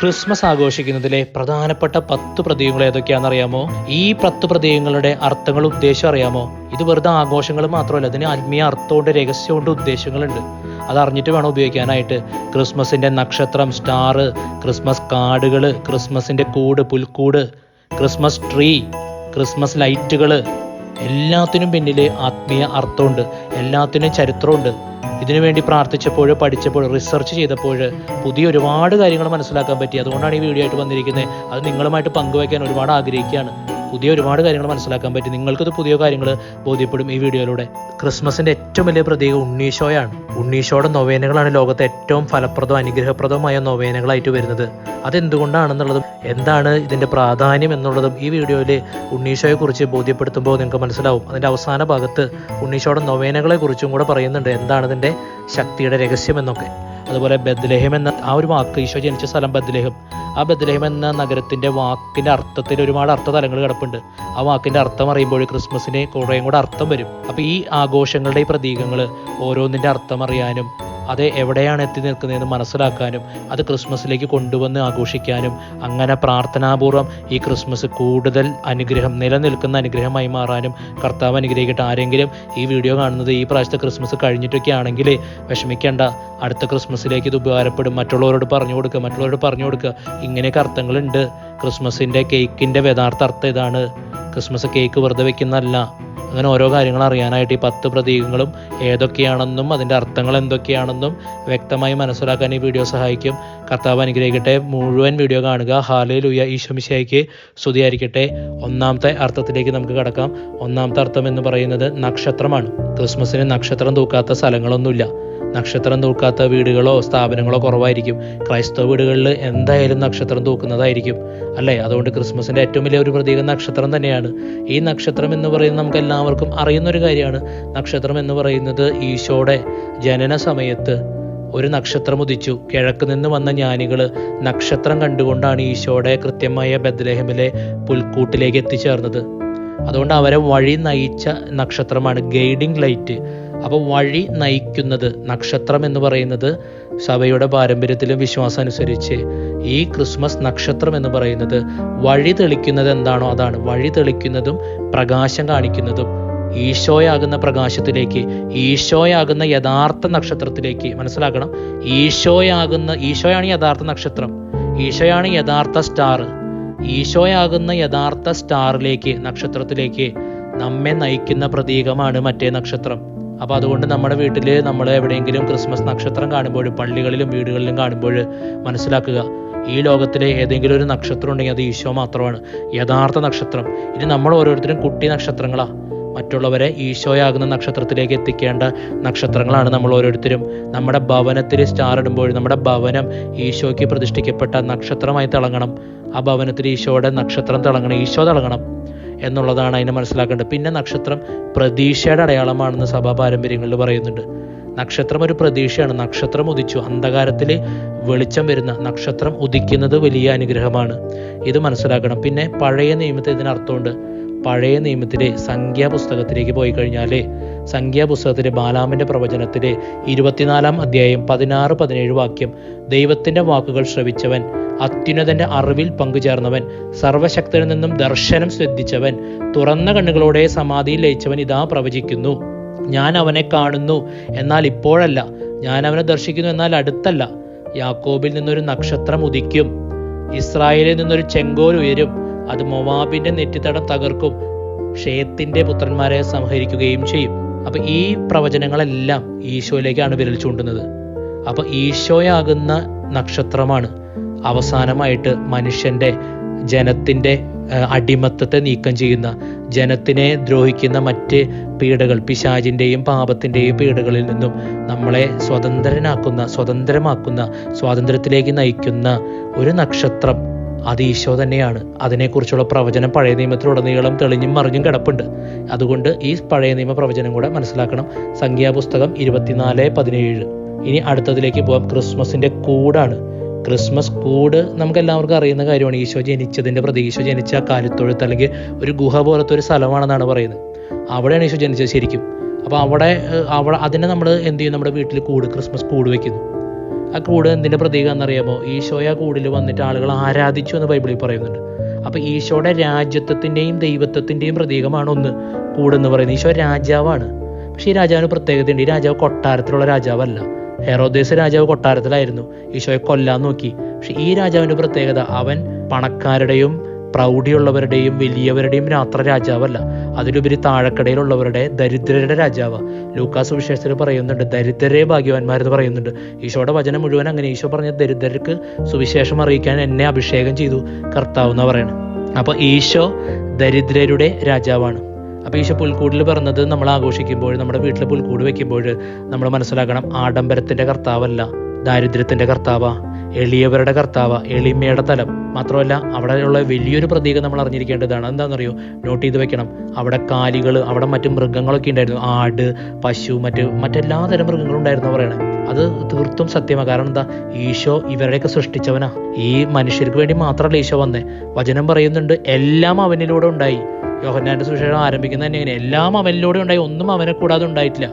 Christmas ആഘോഷിക്കുന്നതിലെ പ്രധാനപ്പെട്ട 10 പ്രതീകങ്ങൾ ഏതൊക്കെയാണെന്നറിയാമോ? ഈ 10 പ്രതീകങ്ങളുടെ അർത്ഥങ്ങളും ഉദ്ദേശം അറിയാമോ? ഇത് വെറുതെ ആഘോഷങ്ങൾ മാത്രമല്ല, അതിന് ആത്മീയ അർത്ഥമുണ്ട്, രഹസ്യമുണ്ട്, ഉദ്ദേശങ്ങളുണ്ട്. അതറിഞ്ഞിട്ട് വേണം ഉപയോഗിക്കാനായിട്ട്. ക്രിസ്മസിന്റെ നക്ഷത്രം, സ്റ്റാർ, ക്രിസ്മസ് കാർഡുകൾ, ക്രിസ്മസിന്റെ കൂട്, പുൽക്കൂട്, ക്രിസ്മസ് ട്രീ, ക്രിസ്മസ് ലൈറ്റുകൾ, എല്ലാത്തിനും പിന്നിൽ ആത്മീയ അർത്ഥമുണ്ട്, എല്ലാത്തിനും ചരിത്രമുണ്ട്. ഇതിനുവേണ്ടി പ്രാർത്ഥിച്ചപ്പോൾ, പഠിച്ചപ്പോൾ, റിസർച്ച് ചെയ്തപ്പോൾ പുതിയ ഒരുപാട് കാര്യങ്ങൾ മനസ്സിലാക്കാൻ പറ്റി. അതുകൊണ്ടാണ് ഈ വീഡിയോ ആയിട്ട് വന്നിരിക്കുന്നത്. അത് നിങ്ങളുമായിട്ട് പങ്കുവയ്ക്കാൻ ഒരുപാട് ആഗ്രഹിക്കുകയാണ്. പുതിയ ഒരുപാട് കാര്യങ്ങൾ മനസ്സിലാക്കാൻ പറ്റി. നിങ്ങൾക്കത് പുതിയ കാര്യങ്ങൾ ബോധ്യപ്പെടും ഈ വീഡിയോയിലൂടെ. ക്രിസ്മസിന്റെ ഏറ്റവും വലിയ പ്രതീകം ഉണ്ണീശോയാണ്. ഉണ്ണീശോയുടെ നൊവേനകളാണ് ലോകത്തെ ഏറ്റവും ഫലപ്രദവും അനുഗ്രഹപ്രദവുമായ നൊവേനകളായിട്ട് വരുന്നത്. അതെന്തുകൊണ്ടാണെന്നുള്ളതും എന്താണ് ഇതിന്റെ പ്രാധാന്യം എന്നുള്ളതും ഈ വീഡിയോയിൽ ഉണ്ണീശോയെ കുറിച്ച് ബോധ്യപ്പെടുത്തുമ്പോൾ നിങ്ങൾക്ക് മനസ്സിലാവും. അതിന്റെ അവസാന ഭാഗത്ത് ഉണ്ണീശോയുടെ നൊവേനകളെ കുറിച്ചും കൂടെ പറയുന്നുണ്ട്, എന്താണ് ഇതിന്റെ ശക്തിയുടെ രഹസ്യം എന്നൊക്കെ. അതുപോലെ ബെത്ലഹേം എന്ന ആ ഒരു വാക്ക്, ഈശോ ജനിച്ച സ്ഥലം ബെത്ലഹേം, ആ ബെത്ലഹേം എന്ന നഗരത്തിന്റെ വാക്കിന്റെ അർത്ഥത്തിൽ ഒരുപാട് അർത്ഥതലങ്ങൾ കിടപ്പുണ്ട്. ആ വാക്കിന്റെ അർത്ഥം അറിയുമ്പോൾ ക്രിസ്മസിന് കുറേയും കൂടെ അർത്ഥം വരും. അപ്പൊ ഈ ആഘോഷങ്ങളുടെ ഈ പ്രതീകങ്ങൾ ഓരോന്നിന്റെ അർത്ഥം അറിയാനും അത് എവിടെയാണ് എത്തി നിൽക്കുന്നതെന്ന് മനസ്സിലാക്കാനും അത് ക്രിസ്മസിലേക്ക് കൊണ്ടുവന്ന് ആഘോഷിക്കാനും അങ്ങനെ പ്രാർത്ഥനാപൂർവ്വം ഈ ക്രിസ്മസ് കൂടുതൽ അനുഗ്രഹം, നിലനിൽക്കുന്ന അനുഗ്രഹമായി മാറാനും കർത്താവ് അനുഗ്രഹിക്കട്ടെ. ആരെങ്കിലും ഈ വീഡിയോ കാണുന്നത് ഈ പ്രാവശ്യത്തെ ക്രിസ്മസ് കഴിഞ്ഞിട്ടൊക്കെ ആണെങ്കിൽ വിഷമിക്കേണ്ട, അടുത്ത ക്രിസ്മസിലേക്ക് ഇത് ഉപകാരപ്പെടും. മറ്റുള്ളവരോട് പറഞ്ഞു കൊടുക്കുക ഇങ്ങനെയൊക്കെ അർത്ഥങ്ങളുണ്ട്. ക്രിസ്മസിന്റെ കേക്കിന്റെ യഥാർത്ഥ അർത്ഥം ഇതാണ്. ക്രിസ്മസ് കേക്ക് വെറുതെ വെക്കുന്നതല്ല. അങ്ങനെ ഓരോ കാര്യങ്ങൾ അറിയാനായിട്ട് ഈ 10 പ്രതീകങ്ങളും ഏതൊക്കെയാണെന്നും അതിൻ്റെ അർത്ഥങ്ങൾ എന്തൊക്കെയാണെന്നും വ്യക്തമായി മനസ്സിലാക്കാൻ ഈ വീഡിയോ സഹായിക്കും. കർത്താവ് അനുഗ്രഹിക്കട്ടെ. മുഴുവൻ വീഡിയോ കാണുക. ഹല്ലേലൂയ, ഈശോ മിശിഹായ്ക്ക് സ്തുതിയായിരിക്കട്ടെ. ഒന്നാമത്തെ അർത്ഥത്തിലേക്ക് നമുക്ക് കടക്കാം. ഒന്നാമത്തെ അർത്ഥം എന്ന് പറയുന്നത് നക്ഷത്രമാണ്. ക്രിസ്മസിന് നക്ഷത്രം തൂക്കാത്ത സ്ഥലങ്ങളൊന്നുമില്ല. നക്ഷത്രം തൂക്കാത്ത വീടുകളോ സ്ഥാപനങ്ങളോ കുറവായിരിക്കും. ക്രൈസ്തവ വീടുകളിൽ എന്തായാലും നക്ഷത്രം തൂക്കുന്നതായിരിക്കും, അല്ലേ? അതുകൊണ്ട് ക്രിസ്മസിന്റെ ഏറ്റവും വലിയ ഒരു പ്രതീകം നക്ഷത്രം തന്നെയാണ്. ഈ നക്ഷത്രം എന്ന് പറയുന്നത് നമുക്ക് എല്ലാവർക്കും അറിയുന്നൊരു കാര്യമാണ്. നക്ഷത്രം എന്ന് പറയുന്നത് ഈശോയുടെ ജനന സമയത്ത് ഒരു നക്ഷത്രം ഉദിച്ചു. കിഴക്ക് നിന്ന് വന്ന ജ്ഞാനികൾ നക്ഷത്രം കണ്ടുകൊണ്ടാണ് ഈശോയുടെ കൃത്യമായ ബെത്ലഹേമിലെ പുൽക്കൂട്ടിലേക്ക് എത്തിച്ചേർന്നത്. അതുകൊണ്ട് അവരെ വഴി നയിച്ച നക്ഷത്രമാണ് ഗൈഡിങ് ലൈറ്റ്. അപ്പോൾ വഴി നയിക്കുന്നത് നക്ഷത്രം എന്ന് പറയുന്നത് സഭയുടെ പാരമ്പര്യത്തിലും വിശ്വാസം അനുസരിച്ച് ഈ ക്രിസ്മസ് നക്ഷത്രം എന്ന് പറയുന്നത് വഴി തെളിക്കുന്നത് എന്താണോ അതാണ്. വഴി തെളിക്കുന്നതും പ്രകാശം കാണിക്കുന്നതും ഈശോയാകുന്ന പ്രകാശത്തിലേക്ക്, ഈശോയാകുന്ന യഥാർത്ഥ നക്ഷത്രത്തിലേക്ക്. മനസ്സിലാക്കണം, ഈശോയാണ് യഥാർത്ഥ നക്ഷത്രം, ഈശോയാണ് യഥാർത്ഥ സ്റ്റാർ. ഈശോയാകുന്ന യഥാർത്ഥ സ്റ്റാറിലേക്ക്, നക്ഷത്രത്തിലേക്ക് നമ്മെ നയിക്കുന്ന പ്രതീകമാണ് മറ്റേ നക്ഷത്രം. അപ്പോൾ അതുകൊണ്ട് നമ്മുടെ വീട്ടിൽ നമ്മൾ എവിടെയെങ്കിലും ക്രിസ്മസ് നക്ഷത്രം കാണുമ്പോൾ, പള്ളികളിലും വീടുകളിലും കാണുമ്പോൾ മനസ്സിലാക്കുക, ഈ ലോകത്തിലെ ഏതെങ്കിലും ഒരു നക്ഷത്രം ഉണ്ടെങ്കിൽ അത് ഈശോ മാത്രമാണ്, യഥാർത്ഥ നക്ഷത്രം. ഇനി നമ്മൾ ഓരോരുത്തരും കുട്ടി നക്ഷത്രങ്ങളാ. മറ്റുള്ളവരെ ഈശോയാകുന്ന നക്ഷത്രത്തിലേക്ക് എത്തിക്കേണ്ട നക്ഷത്രങ്ങളാണ് നമ്മൾ ഓരോരുത്തരും. നമ്മുടെ ഭവനത്തിൽ സ്റ്റാർ ഇടുമ്പോൾ നമ്മുടെ ഭവനം ഈശോയ്ക്ക് പ്രതിഷ്ഠിക്കപ്പെട്ട നക്ഷത്രമായി തിളങ്ങണം. ആ ഭവനത്തിൽ ഈശോയുടെ നക്ഷത്രം തിളങ്ങണം, ഈശോ തിളങ്ങണം എന്നുള്ളതാണ് അതിനെ മനസ്സിലാക്കേണ്ടത്. പിന്നെ നക്ഷത്രം പ്രതീക്ഷയുടെ അടയാളമാണെന്ന് സഭാ പാരമ്പര്യങ്ങളിൽ പറയുന്നുണ്ട്. നക്ഷത്രം ഒരു പ്രതീക്ഷയാണ്. നക്ഷത്രം ഉദിച്ചു, അന്ധകാരത്തിൽ വെളിച്ചം വരുന്ന നക്ഷത്രം ഉദിക്കുന്നത് വലിയ അനുഗ്രഹമാണ്. ഇത് മനസ്സിലാക്കണം. പിന്നെ പഴയ നിയമത്തിൽ ഇതിനർത്ഥമുണ്ട്. പഴയ നിയമത്തിലെ സംഖ്യാപുസ്തകത്തിലേക്ക് പോയി കഴിഞ്ഞാൽ സംഖ്യാപുസ്തകത്തിലെ ബാലാമിന്റെ പ്രവചനത്തിലെ 24-ാം അധ്യായം 16-17 വാക്യം, ദൈവത്തിന്റെ വാക്കുകൾ ശ്രവിച്ചവൻ, അത്യുന്നതന്റെ അറിവിൽ പങ്കുചേർന്നവൻ, സർവശക്തനിൽ നിന്നും ദർശനം ശ്രദ്ധിച്ചവൻ, തുറന്ന കണ്ണുകളോടെ സമാധിയിൽ ലയിച്ചവൻ ഇതാ പ്രവചിക്കുന്നു. ഞാൻ അവനെ കാണുന്നു, എന്നാൽ ഇപ്പോഴല്ല. ഞാൻ അവനെ ദർശിക്കുന്നു, എന്നാൽ അടുത്തല്ല. യാക്കോബിൽ നിന്നൊരു നക്ഷത്രം ഉദിക്കും, ഇസ്രായേലിൽ നിന്നൊരു ചെങ്കോൽ ഉയരും. അത് മൊവാബിന്റെ നെറ്റിത്തടം തകർക്കും, ഷേത്തിന്റെ പുത്രന്മാരെ സംഹരിക്കുകയും ചെയ്യും. അപ്പൊ ഈ പ്രവചനങ്ങളെല്ലാം ഈശോയിലേക്കാണ് വിരൽ ചൂണ്ടുന്നത്. അപ്പൊ ഈശോയാകുന്ന നക്ഷത്രമാണ് അവസാനമായിട്ട് മനുഷ്യന്റെ, ജനത്തിന്റെ അടിമത്തത്തെ നീക്കം ചെയ്യുന്ന, ജനത്തിനെ ദ്രോഹിക്കുന്ന മറ്റ് പീഡകൾ, പിശാചിന്റെയും പാപത്തിന്റെയും പീഡകളിൽ നിന്നും നമ്മളെ സ്വതന്ത്രമാക്കുന്ന, സ്വാതന്ത്ര്യത്തിലേക്ക് നയിക്കുന്ന ഒരു നക്ഷത്രം. അത് ഈശോ തന്നെയാണ്. അതിനെക്കുറിച്ചുള്ള പ്രവചനം പഴയ നിയമത്തിലുടനീളം തെളിഞ്ഞും മറിഞ്ഞും കിടപ്പുണ്ട്. അതുകൊണ്ട് ഈ പഴയ നിയമ പ്രവചനം കൂടെ മനസ്സിലാക്കണം. സംഖ്യാപുസ്തകം 24-17. ഇനി അടുത്തതിലേക്ക് പോവാം. ക്രിസ്മസിന്റെ കൂടാണ്. ക്രിസ്മസ് കൂട് നമുക്ക് എല്ലാവർക്കും അറിയുന്ന കാര്യമാണ്. ഈശോ ജനിച്ചതിന്റെ പ്രതീകം. ഈശോ ജനിച്ച കാലിത്തൊഴുത്ത് അല്ലെങ്കിൽ ഒരു ഗുഹ പോലത്തെ ഒരു സ്ഥലമാണെന്നാണ് പറയുന്നത്. അവിടെയാണ് ഈശോ ജനിച്ചത് ശരിക്കും. അപ്പോൾ അവിടെ അതിനെ നമ്മൾ എന്ത് ചെയ്യും? നമ്മുടെ വീട്ടിൽ ക്രിസ്മസ് കൂട് വെക്കുന്നു. ആ കൂട് എന്തിൻ്റെ പ്രതീകമാണെന്നറിയാമോ? ഈശോയെ ആ കൂടിൽ വന്നിട്ട് ആളുകൾ ആരാധിച്ചു എന്ന് ബൈബിളിൽ പറയുന്നുണ്ട്. അപ്പോൾ ഈശോയുടെ രാജ്യത്വത്തിൻ്റെയും ദൈവത്വത്തിൻ്റെയും പ്രതീകമാണ് ഒന്ന് കൂടെന്ന് പറയുന്നത്. ഈശോ രാജാവാണ്. പക്ഷേ ഈ രാജാവിന് പ്രത്യേകതയുണ്ട്. ഈ രാജാവ് കൊട്ടാരത്തിലുള്ള രാജാവല്ല. ഹെറോദേസ് രാജാവ് കൊട്ടാരത്തിലായിരുന്നു, ഈശോയെ കൊല്ലാൻ നോക്കി. പക്ഷെ ഈ രാജാവിൻ്റെ പ്രത്യേകത, അവൻ പണക്കാരുടെയും പ്രൗഢിയുള്ളവരുടെയും വലിയവരുടെയും രാജാവല്ല, അതിലുപരി താഴക്കടയിലുള്ളവരുടെ ദരിദ്രരുടെ രാജാവ്. ലൂക്കാസ് സുവിശേഷത്തിൽ പറയുന്നുണ്ട്, ദരിദ്രരെ ഭാഗ്യവാന്മാരെന്ന് പറയുന്നുണ്ട്. ഈശോയുടെ വചനം മുഴുവൻ അങ്ങനെ. ഈശോ പറഞ്ഞ ദരിദ്രർക്ക് സുവിശേഷം അറിയിക്കാൻ എന്നെ അഭിഷേകം ചെയ്തു കർത്താവ് എന്ന് പറയണം. അപ്പോൾ ഈശോ ദരിദ്രരുടെ രാജാവാണ്. അപ്പോൾ ഈശോ പുൽക്കൂടിൽ പിറന്നത് നമ്മൾ ആഘോഷിക്കുമ്പോൾ, നമ്മുടെ വീട്ടിൽ പുൽക്കൂട് വെക്കുമ്പോൾ നമ്മൾ മനസ്സിലാക്കണം, ആഡംബരത്തിൻ്റെ കർത്താവല്ല, ദാരിദ്ര്യത്തിൻ്റെ കർത്താവാ, എളിയവരുടെ കർത്താവ, എളിമയുടെ തലം. മാത്രമല്ല അവിടെയുള്ള വലിയൊരു പ്രതീകം നമ്മൾ അറിഞ്ഞിരിക്കേണ്ടതാണ്. എന്താണെന്നറിയോ? നോട്ട് ചെയ്ത് വെക്കണം. അവിടെ കാലികൾ, അവിടെ മറ്റു മൃഗങ്ങളൊക്കെ ഉണ്ടായിരുന്നു. ആട്, പശു, മറ്റെല്ലാ തരം മൃഗങ്ങളും ഉണ്ടായിരുന്നു പറയണേ. അത് തീർത്തും സത്യമാണ്. കാരണം എന്താ? ഈശോ ഇവരുടെയൊക്കെ സൃഷ്ടിച്ചവനാ. ഈ മനുഷ്യർക്ക് വേണ്ടി മാത്രമല്ല ഈശോ വന്നേ. വചനം പറയുന്നുണ്ട്, എല്ലാം അവനിലൂടെ ഉണ്ടായി. യോഹന്നാന്റെ സുവിശേഷം ആരംഭിക്കുന്നത് തന്നെ ഇങ്ങനെ, എല്ലാം അവനിലൂടെ ഉണ്ടായി, ഒന്നും അവനെ കൂടാതെ ഉണ്ടായിട്ടില്ല.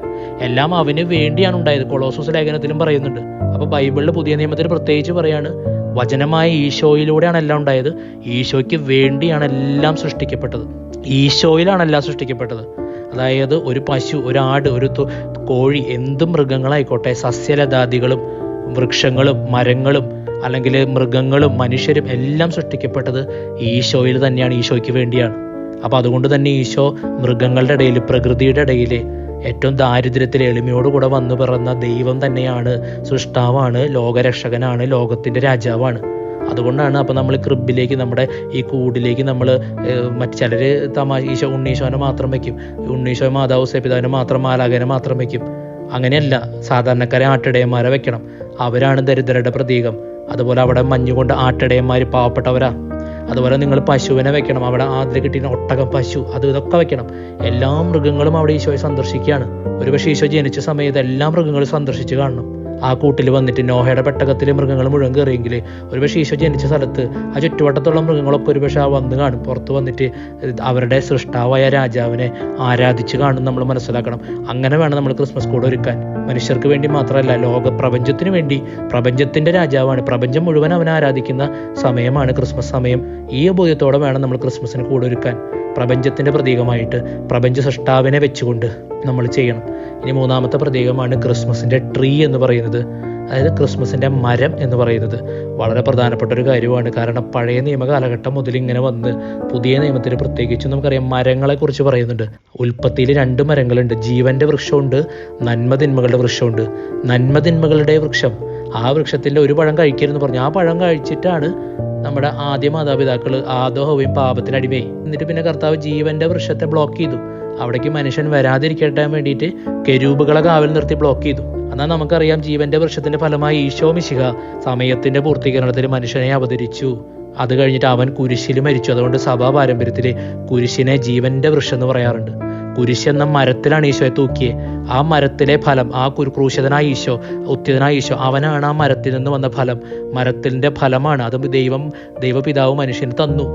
എല്ലാം അവന് വേണ്ടിയാണ് ഉണ്ടായത്. കൊളോസോസ് ലേഖനത്തിലും പറയുന്നുണ്ട്. അപ്പോൾ ബൈബിളിൽ പുതിയ നിയമത്തിൽ പ്രത്യേകിച്ച് പറയാണ്, വചനമായ ഈശോയിലൂടെയാണ് എല്ലാം ഉണ്ടായത്. ഈശോയ്ക്ക് വേണ്ടിയാണ് എല്ലാം സൃഷ്ടിക്കപ്പെട്ടത്. ഈശോയിലാണ് എല്ലാം സൃഷ്ടിക്കപ്പെട്ടത്. അതായത് ഒരു പശു, ഒരു ആട്, ഒരു കോഴി, എന്ത് മൃഗങ്ങളായിക്കോട്ടെ, സസ്യലതാദികളും വൃക്ഷങ്ങളും മരങ്ങളും അല്ലെങ്കിൽ മൃഗങ്ങളും മനുഷ്യരും എല്ലാം സൃഷ്ടിക്കപ്പെട്ടത് ഈശോയിൽ തന്നെയാണ്, ഈശോയ്ക്ക് വേണ്ടിയാണ്. അപ്പോൾ അതുകൊണ്ട് തന്നെ ഈശോ മൃഗങ്ങളുടെ ഇടയിൽ, പ്രകൃതിയുടെ ഇടയിൽ ഏറ്റവും ദാരിദ്ര്യത്തിൽ എളിമയോടുകൂടെ വന്നു പിറന്ന ദൈവം തന്നെയാണ്, സൃഷ്ടാവാണ്, ലോകരക്ഷകനാണ്, ലോകത്തിൻ്റെ രാജാവാണ്. അതുകൊണ്ടാണ് അപ്പോൾ നമ്മൾ ക്രിബിലേക്ക്, നമ്മുടെ ഈ കൂടിലേക്ക് നമ്മൾ മറ്റ് ചിലർ ഈശോ ഉണ്ണീശോനെ മാത്രം വയ്ക്കും, ഉണ്ണീശോ മാതാവ് സേപിതാവിനെ മാത്രം, മാലാഖനെ മാത്രം വയ്ക്കും. അങ്ങനെയല്ല, സാധാരണക്കാരെ ആട്ടിടയന്മാരെ വെക്കണം. അവരാണ് ദരിദ്രരുടെ പ്രതീകം. അതുപോലെ അവിടെ മഞ്ഞുകൊണ്ട് ആട്ടിടയന്മാർ പാവപ്പെട്ടവരാ. അതുപോലെ നിങ്ങൾ പശുവിനെ വെക്കണം. അവിടെ ആദ്യം കിട്ടിയ ഒട്ടകം, പശു, ഇതൊക്കെ വെക്കണം. എല്ലാ മൃഗങ്ങളും അവിടെ ഈശോയെ സന്ദർശിക്കുകയാണ്. ഒരുപക്ഷെ ഈശോ ജനിച്ച സമയത്ത് എല്ലാ മൃഗങ്ങളും സന്ദർശിച്ച് കാണണം. ആ കൂട്ടിൽ വന്നിട്ട് നോഹയുടെ പെട്ടകത്തിലെ മൃഗങ്ങൾ മുഴുവൻ കയറിയെങ്കിൽ ഒരുപക്ഷെ ഈശോ ജനിച്ച സ്ഥലത്ത് ആ ചുറ്റുവട്ടത്തുള്ള മൃഗങ്ങളൊക്കെ ഒരുപക്ഷെ വന്ന് കാണും. പുറത്ത് വന്നിട്ട് അവരുടെ സൃഷ്ടാവായ രാജാവിനെ ആരാധിച്ച് കാണും. നമ്മൾ മനസ്സിലാക്കണം. അങ്ങനെ വേണം നമ്മൾ ക്രിസ്മസ് കൂടെ ഒരുക്കാൻ. മനുഷ്യർക്ക് വേണ്ടി മാത്രമല്ല, പ്രപഞ്ചത്തിന് വേണ്ടി. പ്രപഞ്ചത്തിൻ്റെ രാജാവാണ്. പ്രപഞ്ചം മുഴുവൻ അവനെ ആരാധിക്കുന്ന സമയമാണ് ക്രിസ്മസ് സമയം. ഈ ബോധ്യത്തോടെ വേണം നമ്മൾ ക്രിസ്മസിന് കൂടെ ഒരുക്കാൻ. പ്രപഞ്ചത്തിൻ്റെ പ്രതീകമായിട്ട് പ്രപഞ്ച സൃഷ്ടാവിനെ വെച്ചുകൊണ്ട് നമ്മൾ ചെയ്യണം. ഇനി മൂന്നാമത്തെ പ്രതീകമാണ് ക്രിസ്മസിൻ്റെ ട്രീ എന്ന് പറയുന്നത്. അതായത് ക്രിസ്മസിൻ്റെ മരം എന്ന് പറയുന്നത് വളരെ പ്രധാനപ്പെട്ട ഒരു കാര്യമാണ്. കാരണം പഴയ നിയമ കാലഘട്ടം മുതൽ ഇങ്ങനെ വന്ന് പുതിയ നിയമത്തിൽ പ്രത്യേകിച്ചും നമുക്കറിയാം മരങ്ങളെക്കുറിച്ച് പറയുന്നുണ്ട്. ഉൽപ്പത്തിയിൽ 2 മരങ്ങളുണ്ട്. ജീവൻ്റെ വൃക്ഷമുണ്ട്, നന്മതിന്മകളുടെ വൃക്ഷമുണ്ട്. നന്മതിന്മകളുടെ വൃക്ഷം, ആ വൃക്ഷത്തിൻ്റെ ഒരു പഴം കഴിക്കരുതെന്ന് പറഞ്ഞു. ആ പഴം കഴിച്ചിട്ടാണ് നമ്മുടെ ആദ്യ മാതാപിതാക്കൾ ആദവും പാപത്തിനടിമയായി. എന്നിട്ട് പിന്നെ കർത്താവ് ജീവൻ്റെ വൃക്ഷത്തെ ബ്ലോക്ക് ചെയ്തു. അവിടേക്ക് മനുഷ്യൻ വരാതിരിക്കട്ടെ വേണ്ടിയിട്ട് കെരൂബുകളെ കാവൽ നിർത്തി ബ്ലോക്ക് ചെയ്തു. എന്നാൽ നമുക്കറിയാം, ജീവന്റെ വൃക്ഷത്തിന്റെ ഫലമായി ഈശോ മിശിഹ സമയത്തിന്റെ പൂർത്തീകരണത്തിൽ മനുഷ്യനെ അവതരിച്ചു. അത് കഴിഞ്ഞിട്ട് അവൻ കുരിശിൽ മരിച്ചു. അതുകൊണ്ട് സഭാ പാരമ്പര്യത്തിൽ കുരിശിനെ ജീവന്റെ വൃക്ഷം എന്ന് പറയാറുണ്ട്. കുരിശ് എന്ന മരത്തിലാണ് ഈശോയെ തൂക്കിയത്. ആ മരത്തിലെ ഫലം, ആ ക്രൂശിതനായ ഈശോ, ഉത്തിതനായ ഈശോ, അവനാണ് ആ മരത്തിൽ നിന്ന് വന്ന ഫലം. മരത്തിൻ്റെ ഫലമാണ് അത്. ദൈവപിതാവ് മനുഷ്യന് തന്നു.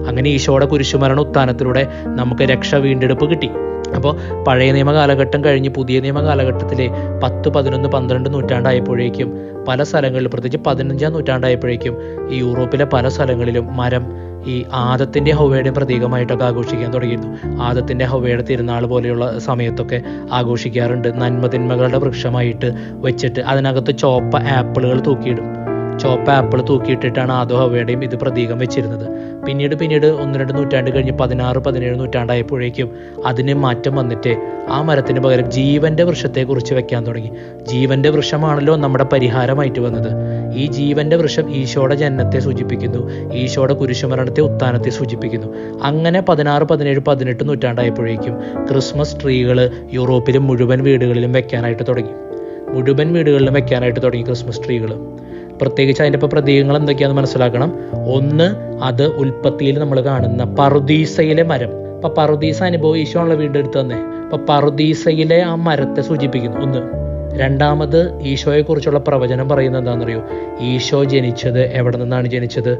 അങ്ങനെ ഈശോയുടെ കുരിശുമരണ ഉത്ഥാനത്തിലൂടെ നമുക്ക് രക്ഷ, വീണ്ടെടുപ്പ് കിട്ടി. അപ്പോൾ പഴയ നിയമ കാലഘട്ടം കഴിഞ്ഞ് പുതിയ നിയമ കാലഘട്ടത്തിലെ 10, 11, 12 നൂറ്റാണ്ടായപ്പോഴേക്കും പല സ്ഥലങ്ങളിലും, പ്രത്യേകിച്ച് 15-ാം നൂറ്റാണ്ടായപ്പോഴേക്കും ഈ യൂറോപ്പിലെ പല സ്ഥലങ്ങളിലും മരം ഈ ആദത്തിൻ്റെ ഹൗവയുടെയും പ്രതീകമായിട്ടൊക്കെ ആഘോഷിക്കാൻ തുടങ്ങിയിരുന്നു. ആദത്തിൻ്റെ ഹൗവയുടെ തിരുനാൾ പോലെയുള്ള സമയത്തൊക്കെ ആഘോഷിക്കാറുണ്ട്. നന്മതിന്മകളുടെ വൃക്ഷമായിട്ട് വെച്ചിട്ട് അതിനകത്ത് ചുവപ്പ ആപ്പിളുകൾ തൂക്കിയിടും. ചുവപ്പ ആപ്പിൾ തൂക്കിയിട്ടിട്ടാണ് ആദോ ഹവയുടെയും ഇത് പ്രതീകം വെച്ചിരുന്നത്. പിന്നീട് 1-2 നൂറ്റാണ്ട് കഴിഞ്ഞ് 16-17 നൂറ്റാണ്ടായപ്പോഴേക്കും അതിന് മാറ്റം വന്നിട്ട് ആ മരത്തിന് പകരം ജീവന്റെ വൃക്ഷത്തെക്കുറിച്ച് വെക്കാൻ തുടങ്ങി. ജീവന്റെ വൃക്ഷമാണല്ലോ നമ്മുടെ പരിഹാരമായിട്ട് വന്നത്. ഈ ജീവന്റെ വൃക്ഷം ഈശോയുടെ ജനനത്തെ സൂചിപ്പിക്കുന്നു, ഈശോയുടെ കുരിശുമരണത്തെ, ഉത്ഥാനത്തെ സൂചിപ്പിക്കുന്നു. അങ്ങനെ 16, 17, 18 നൂറ്റാണ്ടായപ്പോഴേക്കും ക്രിസ്മസ് ട്രീകൾ യൂറോപ്പിലും മുഴുവൻ വീടുകളിലും വെക്കാനായിട്ട് തുടങ്ങി. ക്രിസ്മസ് ട്രീകൾ. പ്രത്യേകിച്ച് അതിൻ്റെ പ്രതീകങ്ങൾ എന്തൊക്കെയാണെന്ന് മനസ്സിലാക്കണം. ഒന്ന്, അത് ഉൽപ്പത്തിയിൽ നമ്മൾ കാണുന്ന പറുദീസയിലെ മരം. അപ്പം പറുദീസ അനുഭവം ഈശോയുള്ള വീടെടുത്ത് തന്നെ. അപ്പം പറുദീസയിലെ ആ മരത്തെ സൂചിപ്പിക്കുന്നു. ഒന്ന്. രണ്ടാമത്, ഈശോയെക്കുറിച്ചുള്ള പ്രവചനം പറയുന്നത് എന്താണെന്നറിയോ? ഈശോ ജനിച്ചത് എവിടെ നിന്നാണ് ജനിച്ചത്?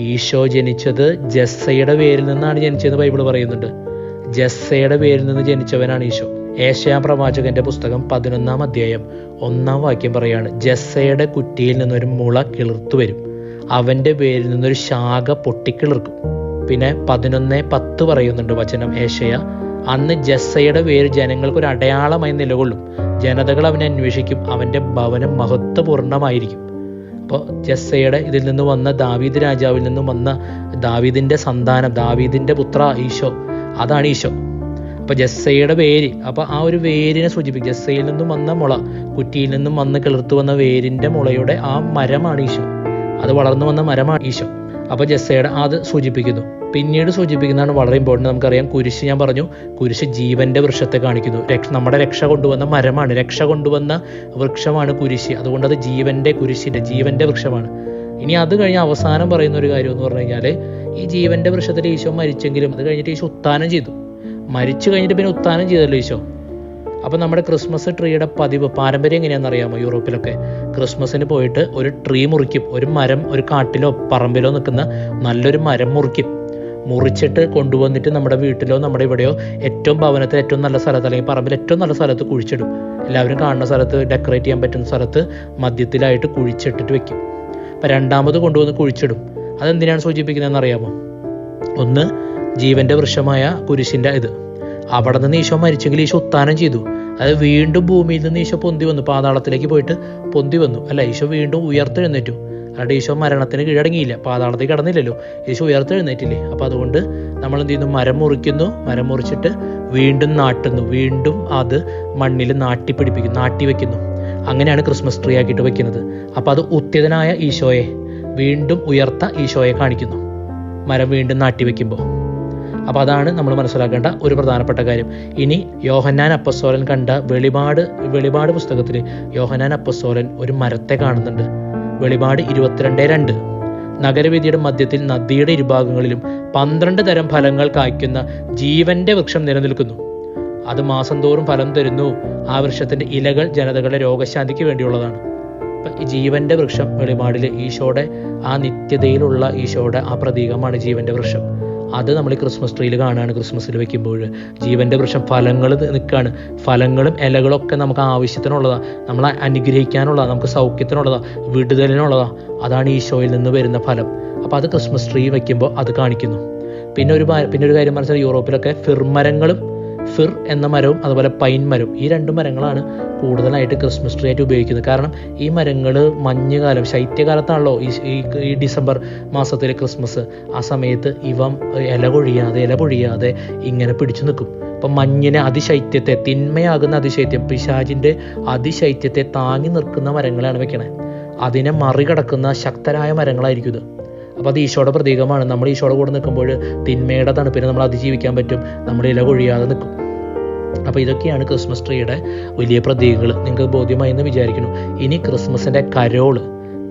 ഈശോ ജനിച്ചത് ജസ്സയുടെ പേരിൽ നിന്നാണ് ജനിച്ചതെന്ന് ബൈബിൾ പറയുന്നുണ്ട്. ജസ്സയുടെ പേരിൽ നിന്ന് ജനിച്ചവനാണ് ഈശോ. ഏശയ്യാ പ്രവാചകന്റെ പുസ്തകം 11-ാം അധ്യായം 1-ാം വാക്യം പറയാണ്, ജസ്സയുടെ കുറ്റിയിൽ നിന്നൊരു മുള കിളിർത്തു വരും, അവൻ്റെ വേരിൽ നിന്നൊരു ശാഖ പൊട്ടിക്കിളിർക്കും. പിന്നെ 11:10 പറയുന്നുണ്ട് വചനം ഏശയ്യ, അന്ന് ജസ്സയുടെ വേര് ജനങ്ങൾക്കൊരു അടയാളമായി നിലകൊള്ളും, ജനതകൾ അവനെ അന്വേഷിക്കും, അവൻ്റെ ഭവനം മഹത്വപൂർണ്ണമായിരിക്കും. അപ്പോൾ ജസ്സയുടെ ഇതിൽ നിന്ന് വന്ന ദാവീദ് രാജാവിൽ നിന്നും വന്ന ദാവീദിൻ്റെ സന്താനം, ദാവീദിൻ്റെ പുത്ര ഈശോ, അതാണ് ഈശോ. അപ്പോൾ ജസ്സയുടെ വേര്, അപ്പോൾ ആ ഒരു വേരിനെ സൂചിപ്പിക്കും. ജസ്സയിൽ നിന്നും വന്ന മുള, കുറ്റിയിൽ നിന്നും വന്ന് കിളിർത്തു വന്ന വേരിൻ്റെ മുളയുടെ ആ മരമാണ് ഈശോ, അത് വളർന്നു വന്ന മരമാണ് ഈശോ. അപ്പോൾ ജസ്സയുടെ അത് സൂചിപ്പിക്കുന്നു. പിന്നീട് സൂചിപ്പിക്കുന്നതാണ് വളരെ ഇമ്പോർട്ടൻ്റ്. നമുക്കറിയാം കുരിശ്, ഞാൻ പറഞ്ഞു, കുരിശ് ജീവൻ്റെ വൃക്ഷത്തെ കാണിക്കുന്നു. നമ്മുടെ രക്ഷ കൊണ്ടുവന്ന മരമാണ്, രക്ഷ കൊണ്ടുവന്ന വൃക്ഷമാണ് കുരിശ്. അതുകൊണ്ട് അത് ജീവൻ്റെ വൃക്ഷമാണ്. ഇനി അത് കഴിഞ്ഞ് അവസാനം പറയുന്ന ഒരു കാര്യം എന്ന് പറഞ്ഞു കഴിഞ്ഞാൽ, ഈ ജീവൻ്റെ വൃക്ഷത്തിൽ ഈശോ മരിച്ചെങ്കിലും അത് കഴിഞ്ഞിട്ട് ഈശോ ഉത്ഥാനം ചെയ്തു. മരിച്ചു കഴിഞ്ഞിട്ട് പിന്നെ ഉത്ഥാനം ചെയ്തല്ലോ ഈശോ. അപ്പം നമ്മുടെ ക്രിസ്മസ് ട്രീയുടെ പാരമ്പര്യം എങ്ങനെയാണെന്ന് അറിയാമോ? യൂറോപ്പിലൊക്കെ ക്രിസ്മസിന് പോയിട്ട് ഒരു ട്രീ മുറിക്കും, ഒരു മരം, ഒരു കാട്ടിലോ പറമ്പിലോ നിൽക്കുന്ന നല്ലൊരു മരം മുറിച്ചിട്ട് കൊണ്ടുവന്നിട്ട് നമ്മുടെ വീട്ടിലോ നമ്മുടെ ഇവിടെയോ ഏറ്റവും ഭവനത്തിൽ ഏറ്റവും നല്ല സ്ഥലത്ത്, അല്ലെങ്കിൽ പറമ്പിൽ ഏറ്റവും നല്ല സ്ഥലത്ത് കുഴിച്ചിടും. എല്ലാവരും കാണുന്ന സ്ഥലത്ത്, ഡെക്കറേറ്റ് ചെയ്യാൻ പറ്റുന്ന സ്ഥലത്ത് മധ്യത്തിലായിട്ട് കുഴിച്ചിട്ടിട്ട് വെക്കും. അപ്പം രണ്ടാമത് കൊണ്ടുവന്ന് കുഴിച്ചിടും. അതെന്തിനാണ് സൂചിപ്പിക്കുന്നതെന്ന് അറിയാമോ? ഒന്ന്, ജീവൻ്റെ വൃക്ഷമായ കുരിശിൻ്റെ ഇത്. അവിടെ നിന്ന് ഈശോ മരിച്ചെങ്കിൽ ഈശോ ഉത്ഥാനം ചെയ്തു. അത് വീണ്ടും ഭൂമിയിൽ നിന്ന് ഈശോ പൊന്തി വന്നു, പാതാളത്തിലേക്ക് പോയിട്ട് പൊന്തി വന്നു. അല്ല, ഈശോ വീണ്ടും ഉയർത്തെഴുന്നേറ്റു. അല്ലാണ്ട് ഈശോ മരണത്തിന് കീഴടങ്ങിയില്ല, പാതാളത്തിൽ കടന്നില്ലല്ലോ, ഈശോ ഉയർത്തെഴുന്നേറ്റില്ലേ. അപ്പോൾ അതുകൊണ്ട് നമ്മൾ എന്ത് ചെയ്യുന്നു? മരം മുറിക്കുന്നു, മരം മുറിച്ചിട്ട് വീണ്ടും നാട്ടുന്നു, വീണ്ടും അത് മണ്ണിൽ നാട്ടി വെക്കുന്നു. അങ്ങനെയാണ് ക്രിസ്മസ് ട്രീ ആക്കിയിട്ട് വെക്കുന്നത്. അപ്പോൾ അത് ഉത്യതനായ ഈശോയെ, വീണ്ടും ഉയർത്ത ഈശോയെ കാണിക്കുന്നു മരം വീണ്ടും നാട്ടി വെക്കുമ്പോൾ. അപ്പോൾ അതാണ് നമ്മൾ മനസ്സിലാക്കേണ്ട ഒരു പ്രധാനപ്പെട്ട കാര്യം. ഇനി യോഹന്നാൻ അപ്പസ്തോലൻ കണ്ട വെളിപാട് പുസ്തകത്തിൽ യോഹന്നാൻ അപ്പസ്തോലൻ ഒരു മരത്തെ കാണുന്നുണ്ട്. വെളിപാട് 22:2, നഗരവീഥിയുടെ മധ്യത്തിൽ നദിയുടെ ഇരുഭാഗങ്ങളിലും 12 തരം ഫലങ്ങൾ കായ്ക്കുന്ന ജീവന്റെ വൃക്ഷം നിലനിൽക്കുന്നു. അത് മാസം തോറും ഫലം തരുന്നു. ആ വൃക്ഷത്തിന്റെ ഇലകൾ ജനതകളുടെ രോഗശാന്തിക്ക് വേണ്ടിയുള്ളതാണ്. അപ്പം ഈ ജീവന്റെ വൃക്ഷം വെളിപാടിൽ ഈശോയുടെ ആ നിത്യതയിലുള്ള ഈശോയുടെ ആ പ്രതീകമാണ് ജീവന്റെ വൃക്ഷം. അത് നമ്മൾ ഈ ക്രിസ്മസ് ട്രീയിൽ കാണുകയാണ്. ക്രിസ്മസിൽ വെക്കുമ്പോൾ ജീവൻ്റെ വൃക്ഷം ഫലങ്ങൾ നിൽക്കുകയാണ്. ഫലങ്ങളും ഇലകളും ഒക്കെ നമുക്ക് ആവശ്യത്തിനുള്ളതാണ്, നമ്മളെ അനുഗ്രഹിക്കാനുള്ളതാണ്, നമുക്ക് സൗഖ്യത്തിനുള്ളതാണ്, വിടുതലിനുള്ളതാണ്. അതാണ് ഈശോയിൽ നിന്ന് വരുന്ന ഫലം. അപ്പോൾ അത് ക്രിസ്മസ് ട്രീ വയ്ക്കുമ്പോൾ അത് കാണിക്കുന്നു. പിന്നെ ഒരു കാര്യം മനസ്സിലായി, യൂറോപ്പിലൊക്കെ ഫിർ എന്ന മരവും അതുപോലെ പൈൻ മരവും, ഈ 2 മരങ്ങളാണ് കൂടുതലായിട്ട് ക്രിസ്മസ് ട്രീ ആയിട്ട് ഉപയോഗിക്കുന്നത്. കാരണം ഈ മരങ്ങൾ മഞ്ഞുകാലം, ശൈത്യകാലത്താണല്ലോ ഈ ഡിസംബർ മാസത്തിലെ ക്രിസ്മസ്. ആ സമയത്ത് ഇവ ഇല പൊഴിയാതെ ഇങ്ങനെ പിടിച്ചു നിൽക്കും. അപ്പം മഞ്ഞിനെ, അതിശൈത്യത്തെ, തിന്മയാകുന്ന അതിശൈത്യം, പിശാചിൻ്റെ അതിശൈത്യത്തെ താങ്ങി നിൽക്കുന്ന മരങ്ങളാണ് വെക്കണേ. അതിനെ മറികടക്കുന്ന ശക്തരായ മരങ്ങളായിരിക്കും ഇത്. അപ്പോൾ അത് ഈശോയുടെ പ്രതീകമാണ്. നമ്മൾ ഈശോയുടെ കൂടെ നിൽക്കുമ്പോൾ തിന്മയുടെ തണുപ്പിനെ നമ്മൾ അതിജീവിക്കാൻ പറ്റും, നമ്മൾ ഇല കൊഴിയാതെ നിൽക്കും. അപ്പോൾ ഇതൊക്കെയാണ് ക്രിസ്മസ് ട്രീയുടെ വലിയ പ്രതീകങ്ങൾ. നിങ്ങൾക്ക് ബോധ്യമായി എന്ന് വിചാരിക്കുന്നു. ഇനി ക്രിസ്മസിൻ്റെ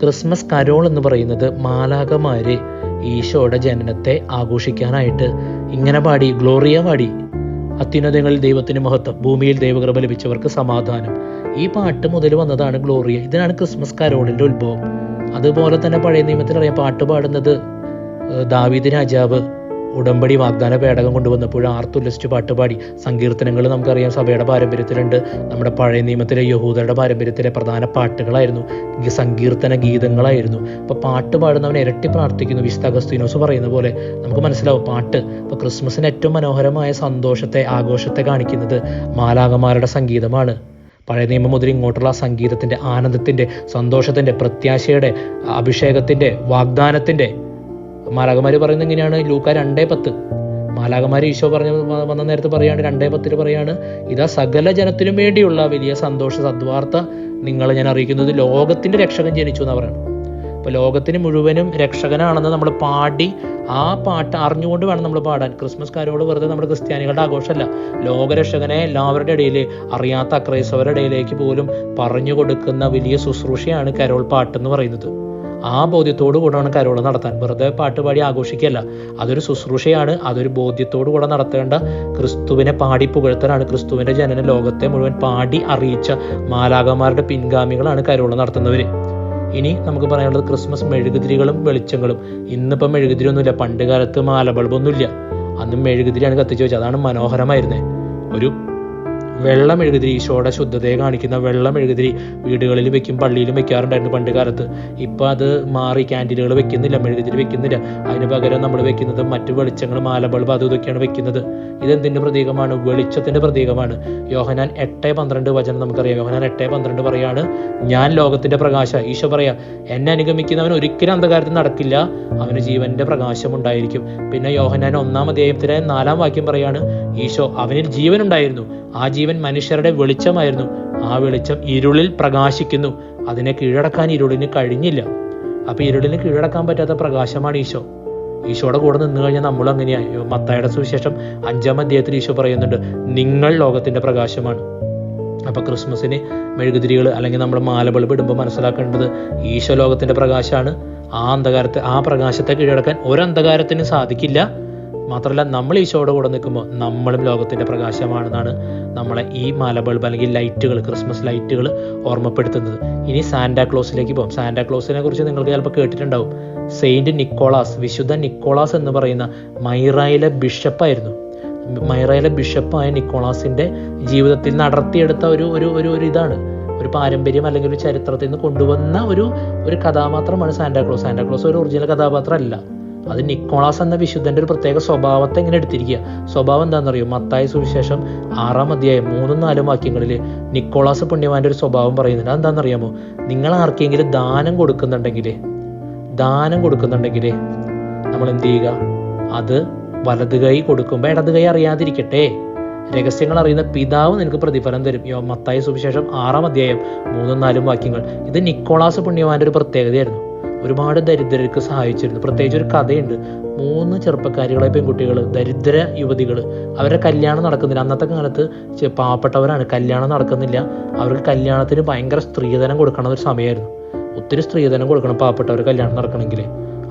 ക്രിസ്മസ് കരോൾ എന്ന് പറയുന്നത് മാലാഖമാര് ഈശോയുടെ ജനനത്തെ ആഘോഷിക്കാനായിട്ട് ഇങ്ങനെ പാടി, ഗ്ലോറിയ പാടി, അത്യുന്നതങ്ങളിൽ ദൈവത്തിന് മഹത്വം, ഭൂമിയിൽ ദൈവകൃപ ലഭിച്ചവർക്ക് സമാധാനം. ഈ പാട്ട് മുതൽ വന്നതാണ് ഗ്ലോറിയ. ഇതിനാണ് ക്രിസ്മസ് കരോളിൻ്റെ ഉത്ഭവം. അതുപോലെ തന്നെ പഴയ നിയമത്തിൽ അറിയാം, പാട്ട് പാടുന്നത് ദാവീദ് രാജാവ് ഉടമ്പടി വാഗ്ദാന പേടകം കൊണ്ടുവന്നപ്പോൾ ആർത്തുല്ലസിച്ച് പാട്ടുപാടി. സങ്കീർത്തനങ്ങൾ നമുക്കറിയാം സഭയുടെ പാരമ്പര്യത്തിലുണ്ട്. നമ്മുടെ പഴയ നിയമത്തിലെ യഹൂദരുടെ പാരമ്പര്യത്തിലെ പ്രധാന പാട്ടുകളായിരുന്നു, സങ്കീർത്തന ഗീതങ്ങളായിരുന്നു. അപ്പോൾ പാട്ട് പാടുന്നവൻ ഇരട്ടി പ്രാർത്ഥിക്കുന്നു. വിശുദ്ധ അഗസ്തീനോസ് പറയുന്ന പോലെ നമുക്ക് മനസ്സിലാവും പാട്ട്. അപ്പോൾ ക്രിസ്മസിന് ഏറ്റവും മനോഹരമായ സന്തോഷത്തെ, ആഘോഷത്തെ കാണിക്കുന്നത് മാലാഖമാരുടെ സംഗീതമാണ്. പഴയ നിയമം മുതൽ ഇങ്ങോട്ടുള്ള സംഗീതത്തിൻ്റെ, ആനന്ദത്തിൻ്റെ, സന്തോഷത്തിൻ്റെ, പ്രത്യാശയുടെ, അഭിഷേകത്തിൻ്റെ, വാഗ്ദാനത്തിൻ്റെ. മാലാഖമാർ പറയുന്നത് എങ്ങനെയാണ്? ലൂക്ക 2:10. മാലാഖമാർ ഈശോ വന്ന നേരത്ത് പറയാണ്, 2:10 പറയാണ്, ഇതാ സകല ജനത്തിനും വേണ്ടിയുള്ള വലിയ സന്തോഷ സദ്വാർത്ത നിങ്ങളെ ഞാൻ അറിയിക്കുന്നത്, ലോകത്തിൻ്റെ രക്ഷകൻ ജനിച്ചു എന്നാണ് പറയുന്നത്. അപ്പോൾ ലോകത്തിന് മുഴുവനും രക്ഷകനാണെന്ന് നമ്മൾ പാടി, ആ പാട്ട് അറിഞ്ഞുകൊണ്ട് വേണം നമ്മൾ പാടാൻ. ക്രിസ്മസ് കാരോട് വെറുതെ നമ്മുടെ ക്രിസ്ത്യാനികളുടെ ആഘോഷമല്ല. ലോകരക്ഷകനെ എല്ലാവരുടെ ഇടയിൽ, അറിയാത്ത അക്രൈസ്തവരുടെ ഇടയിലേക്ക് പോലും പറഞ്ഞു കൊടുക്കുന്ന വലിയ ശുശ്രൂഷയാണ് കരോൾ പാട്ടെന്ന് പറയുന്നത്. ആ ബോധ്യത്തോടു കൂടെയാണ് കരോൾ നടത്താൻ. വെറുതെ പാട്ടുപാടി ആഘോഷിക്കുകയല്ല, അതൊരു ശുശ്രൂഷയാണ്. അതൊരു ബോധ്യത്തോടു കൂടെ നടത്തേണ്ട, ക്രിസ്തുവിനെ പാടി പുകഴ്ത്തലാണ്. ക്രിസ്തുവിൻ്റെ ജനനം ലോകത്തെ മുഴുവൻ പാടി അറിയിച്ച മാലാഖമാരുടെ പിൻഗാമികളാണ് കരോൾ നടത്തുന്നവർ. ഇനി നമുക്ക് പറയാനുള്ളത് ക്രിസ്മസ് മെഴുകുതിരികളും വെളിച്ചങ്ങളും. ഇന്നിപ്പം മെഴുകുതിരി ഒന്നുമില്ല. പണ്ട് കാലത്ത് മാലബൾബൊന്നുമില്ല, അന്ന് മെഴുകുതിരിയാണ് കത്തിച്ച് വെച്ചത്. അതാണ് മനോഹരമായിരുന്നത്. ഒരു വെള്ളം മെഴുകുതിരി, ഈശോയുടെ ശുദ്ധതയെ കാണിക്കുന്ന വെള്ളം മെഴുകുതിരി വീടുകളിൽ വെക്കും, പള്ളിയിലും വെക്കാറുണ്ടായിരുന്നു പണ്ട് കാലത്ത്. ഇപ്പം അത് മാറി, ക്യാൻഡിലുകൾ വെക്കുന്നില്ല, മെഴുകുതിരി വെക്കുന്നില്ല. അതിന് പകരം നമ്മൾ വെക്കുന്നത് മറ്റു വെളിച്ചങ്ങൾ, മാലബൾബ്, അതും ഇതൊക്കെയാണ് വെക്കുന്നത്. ഇതെന്തിൻ്റെ പ്രതീകമാണ്? വെളിച്ചത്തിൻ്റെ പ്രതീകമാണ്. യോഹന്നാൻ 8:12 വചനം നമുക്കറിയാം. യോഹന്നാൻ 8:12 പറയാണ്, ഞാൻ ലോകത്തിൻ്റെ പ്രകാശം. ഈശോ പറയാം, എന്നെ അനുഗമിക്കുന്നവൻ ഒരിക്കലും അന്ധകാരത്തിൽ നടക്കില്ല, അവന് ജീവന്റെ പ്രകാശം ഉണ്ടായിരിക്കും. പിന്നെ യോഹന്നാൻ 1:4 പറയാണ്, ഈശോ അവനിൽ ജീവൻ ഉണ്ടായിരുന്നു, ആ ജീവൻ മനുഷ്യരുടെ വെളിച്ചമായിരുന്നു, ആ വെളിച്ചം ഇരുളിൽ പ്രകാശിക്കുന്നു, അതിനെ കീഴടക്കാൻ ഇരുളിന് കഴിഞ്ഞില്ല. അപ്പൊ ഇരുളിന് കീഴടക്കാൻ പറ്റാത്ത പ്രകാശമാണ് ഈശോ. ഈശോയുടെ കൂടെ നിന്ന് കഴിഞ്ഞാൽ നമ്മൾ അങ്ങനെയായി. മത്തായിയുടെ സുവിശേഷം 5-ാം ഈശോ പറയുന്നുണ്ട്, നിങ്ങൾ ലോകത്തിന്റെ പ്രകാശമാണ്. അപ്പൊ ക്രിസ്മസിന് മെഴുകുതിരികൾ അല്ലെങ്കിൽ നമ്മൾ മാലബൾബ് ഇടുമ്പോൾ മനസ്സിലാക്കേണ്ടത് ഈശോ ലോകത്തിന്റെ പ്രകാശമാണ്. ആ പ്രകാശത്തെ കീഴടക്കാൻ ഒരു അന്ധകാരത്തിനും സാധിക്കില്ല. മാത്രമല്ല, നമ്മൾ ഈശോയുടെ കൂടെ നിൽക്കുമ്പോൾ നമ്മളും ലോകത്തിന്റെ പ്രകാശമാണെന്നാണ് നമ്മളെ ഈ മാലബൾബ് അല്ലെങ്കിൽ ലൈറ്റുകൾ, ക്രിസ്മസ് ലൈറ്റുകൾ ഓർമ്മപ്പെടുത്തുന്നത്. ഇനി സാന്റാക്ലോസിലേക്ക് പോകും. സാന്റാക്ലോസിനെ കുറിച്ച് നിങ്ങൾക്ക് ചിലപ്പോൾ കേട്ടിട്ടുണ്ടാവും. സെയിന്റ് നിക്കോളാസ്, വിശുദ്ധ നിക്കോളാസ് എന്ന് പറയുന്ന മൈറായിലെ ബിഷപ്പായിരുന്നു. മൈറായിലെ ബിഷപ്പായ നിക്കോളാസിന്റെ ജീവിതത്തിൽ നടത്തിയെടുത്ത ഒരു ഇതാണ്, ഒരു പാരമ്പര്യം അല്ലെങ്കിൽ ഒരു ചരിത്രത്തിൽ നിന്ന് കൊണ്ടുവന്ന ഒരു കഥാപാത്രമാണ് സാന്റാക്ലോസ്. സാന്റാക്ലോസ് ഒരു ഒറിജിനൽ കഥാപാത്രം അല്ല. അത് നിക്കോളാസ് എന്ന വിശുദ്ധന്റെ ഒരു പ്രത്യേക സ്വഭാവത്തെ ഇങ്ങനെ എടുത്തിരിക്കുക. സ്വഭാവം എന്താണെന്നറിയോ? മത്തായി സുവിശേഷം 6-4 വാക്യങ്ങളിൽ നിക്കോളാസ് പുണ്യവാന്റെ ഒരു സ്വഭാവം പറയുന്നുണ്ട്. അതെന്താണെന്നറിയാമോ? നിങ്ങൾ ആർക്കെങ്കിലും ദാനം കൊടുക്കുന്നുണ്ടെങ്കിൽ നമ്മൾ എന്ത് ചെയ്യുക? അത് വലത് കൈ കൊടുക്കുമ്പോൾ ഇടത് കൈ അറിയാതിരിക്കട്ടെ. രഹസ്യങ്ങൾ അറിയുന്ന പിതാവ് നിനക്ക് പ്രതിഫലം തരും. മത്തായി സുവിശേഷം 6-3-4 വാക്യങ്ങൾ. ഇത് നിക്കോളാസ് പുണ്യവാന്റെ ഒരു പ്രത്യേകതയായിരുന്നു. ഒരുപാട് ദരിദ്രർക്ക് സഹായിച്ചിരുന്നു. പ്രത്യേകിച്ച് ഒരു കഥയുണ്ട്. 3 ചെറുപ്പക്കാരികളെ, പെൺകുട്ടികൾ, ദരിദ്ര യുവതികൾ, അവരുടെ കല്യാണം നടക്കുന്നില്ല. അന്നത്തെ കാലത്ത് പാവപ്പെട്ടവരാണ്, കല്യാണം നടക്കുന്നില്ല. അവർക്ക് കല്യാണത്തിന് ഭയങ്കര സ്ത്രീധനം കൊടുക്കണം ഒരു സമയമായിരുന്നു. ഒത്തിരി സ്ത്രീധനം കൊടുക്കണം പാവപ്പെട്ടവർ കല്യാണം നടക്കണമെങ്കിൽ.